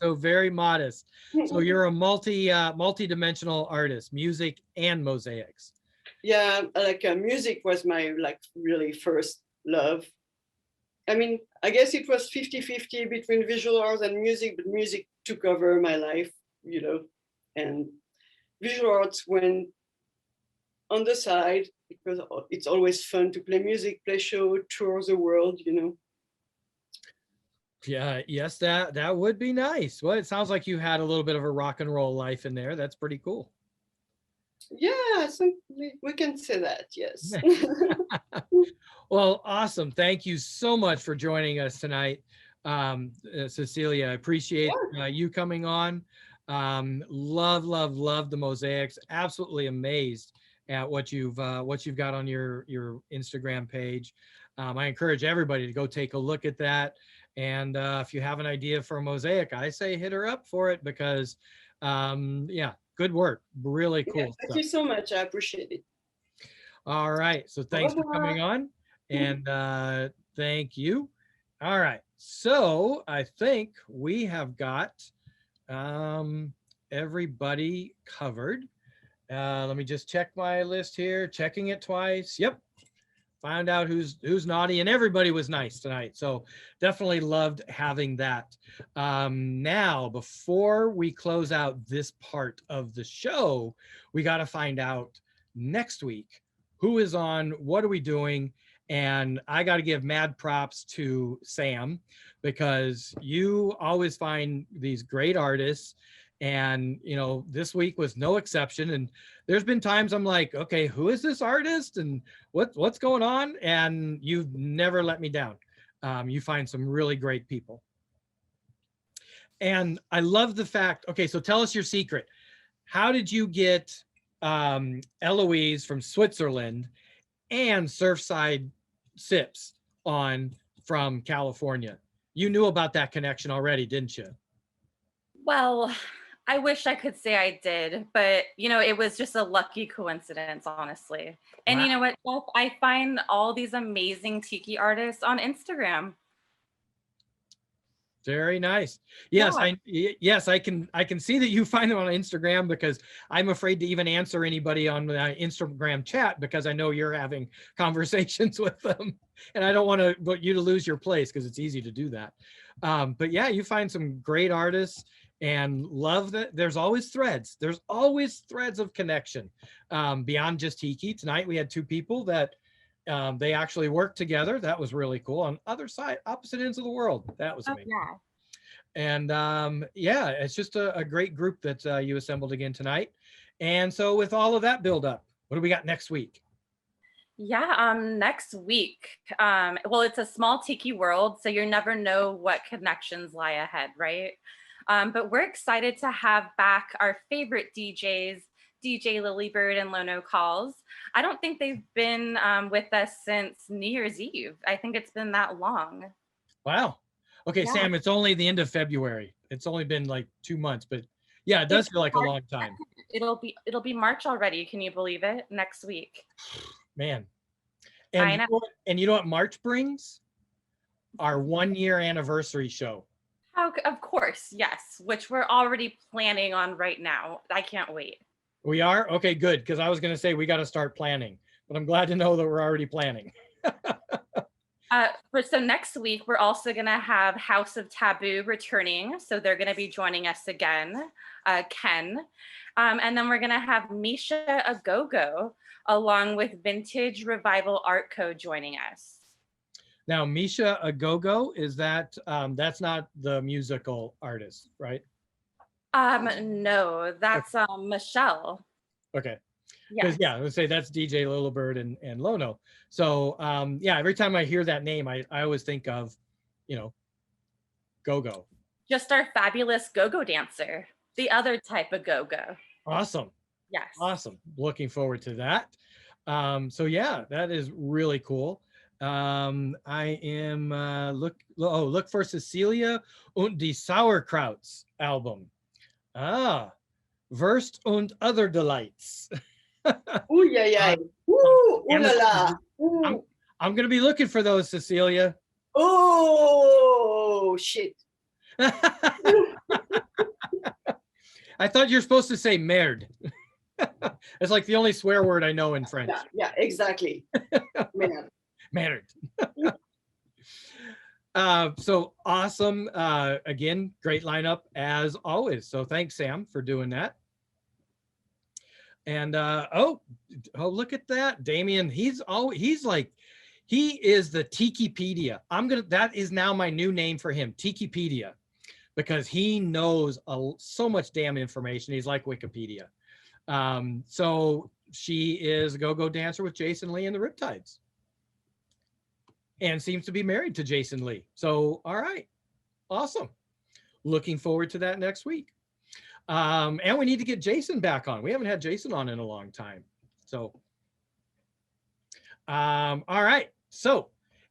so very modest. So you're a multi-dimensional artist, music and mosaics. Yeah, like music was my really first love. I mean, I guess it was 50-50 between visual arts and music, but music took over my life, and visual arts went on the side because it's always fun to play music, play show, tour the world, Yeah, yes, that would be nice. Well, it sounds like you had a little bit of a rock and roll life in there. That's pretty cool. Yeah, so we can say that, yes. Well, awesome. Thank you so much for joining us tonight, Cecilia. I appreciate you coming on. Love the mosaics. Absolutely amazed at what you've got on your Instagram page. I encourage everybody to go take a look at that. And if you have an idea for a mosaic, I say hit her up for it because, yeah, good work. Really cool. Yeah, thank you so much. I appreciate it. All right. So thanks for coming on. And thank you. All right. So I think we have got everybody covered. Let me just check my list here. Checking it twice. Yep. Found out who's naughty, and everybody was nice tonight. So definitely loved having that. Now, before we close out this part of the show, we got to find out next week who is on, what are we doing? And I got to give mad props to Sam because you always find these great artists. And, this week was no exception. And there's been times I'm like, okay, who is this artist and what's going on? And you've never let me down. You find some really great people. And I love the fact, okay, so tell us your secret. How did you get Eloise from Switzerland and Surfside Sips on from California? You knew about that connection already, didn't you? Well, I wish I could say I did, but it was just a lucky coincidence, honestly. And wow. You know what, Jeff? I find all these amazing tiki artists on Instagram. Very nice. Yes, yeah. I can see that you find them on Instagram because I'm afraid to even answer anybody on the Instagram chat because I know you're having conversations with them, and I don't want you to lose your place because it's easy to do that. But yeah, you find some great artists. And love that there's always threads. There's always threads of connection beyond just tiki. Tonight we had two people that they actually worked together. That was really cool. On opposite ends of the world. That was amazing. Yeah. And yeah, it's just a great group that you assembled again tonight. And so with all of that build up, what do we got next week? Yeah, next week. Well, it's a small tiki world, so you never know what connections lie ahead, right? But we're excited to have back our favorite DJs, DJ Lilybird and Lono Calls. I don't think they've been with us since New Year's Eve. I think it's been that long. Wow. Okay, yeah. Sam, it's only the end of February. It's only been like 2 months, but yeah, it does feel like a long time. It'll be March already. Can you believe it? Next week. Man. And I know. You know what March brings? Our 1 year anniversary show. Of course, yes, which we're already planning on right now. I can't wait. We are? Okay, good, because I was going to say we got to start planning, but I'm glad to know that we're already planning. So next week, we're also going to have House of Taboo returning. So they're going to be joining us again, Ken. And then we're going to have Misha Agogo along with Vintage Revival Art Co. joining us. Now, Misha Agogo, is that, that's not the musical artist, right? No, that's Michelle. Okay. Yes. Because yeah, let's say that's DJ Lilibird and Lono. So yeah, every time I hear that name, I always think of, you know, go-go. Just our fabulous go-go dancer, the other type of go-go. Awesome. Yes. Awesome. Looking forward to that. So yeah, that is really cool. I am look for Cecilia und die Sauerkrauts album. Wurst und other delights. Ooh, yeah, yeah. Ooh, ooh la la. Ooh. I'm gonna be looking for those, Cecilia. Oh shit. I thought you're supposed to say merde. It's like the only swear word I know in French. Yeah, exactly. Man. Merde. So awesome. Again, great lineup as always. So thanks, Sam, for doing that. And oh, look at that. Damien, he is the Tikipedia. That is now my new name for him, Tikipedia, because he knows so much damn information. He's like Wikipedia. So she is a go-go dancer with Jason Lee and the Riptides, and seems to be married to Jason Lee. So, all right, awesome. Looking forward to that next week. And we need to get Jason back on. We haven't had Jason on in a long time. So, all right. So,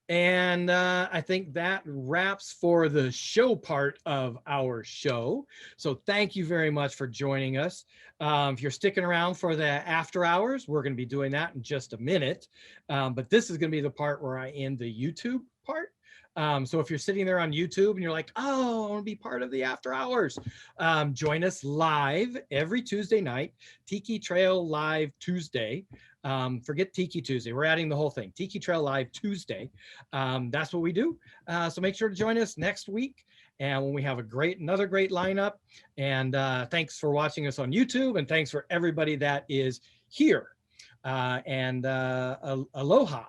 and I think that wraps for the show part of our show. So thank you very much for joining us. If you're sticking around for the after hours, we're going to be doing that in just a minute. But this is going to be the part where I end the YouTube part. So if you're sitting there on YouTube and you're like, oh, I want to be part of the after hours, join us live every Tuesday night, Tiki Trail Live Tuesday. Forget Tiki Tuesday. We're adding the whole thing. Tiki Trail Live Tuesday. That's what we do. So make sure to join us next week. And when we have another great lineup. And thanks for watching us on YouTube. And thanks for everybody that is here. And aloha.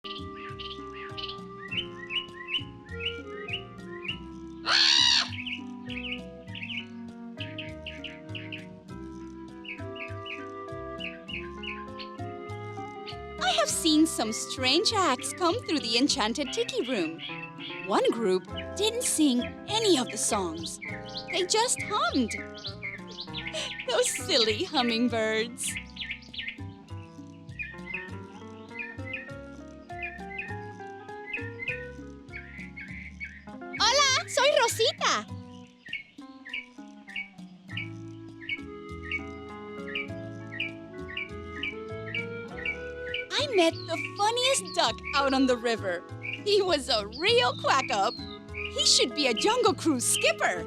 I have seen some strange acts come through the enchanted tiki room. One group didn't sing any of the songs. They just hummed. Those silly hummingbirds. Hola, soy Rosita. I met the funniest duck out on the river. He was a real quack-up. He should be a Jungle Cruise skipper.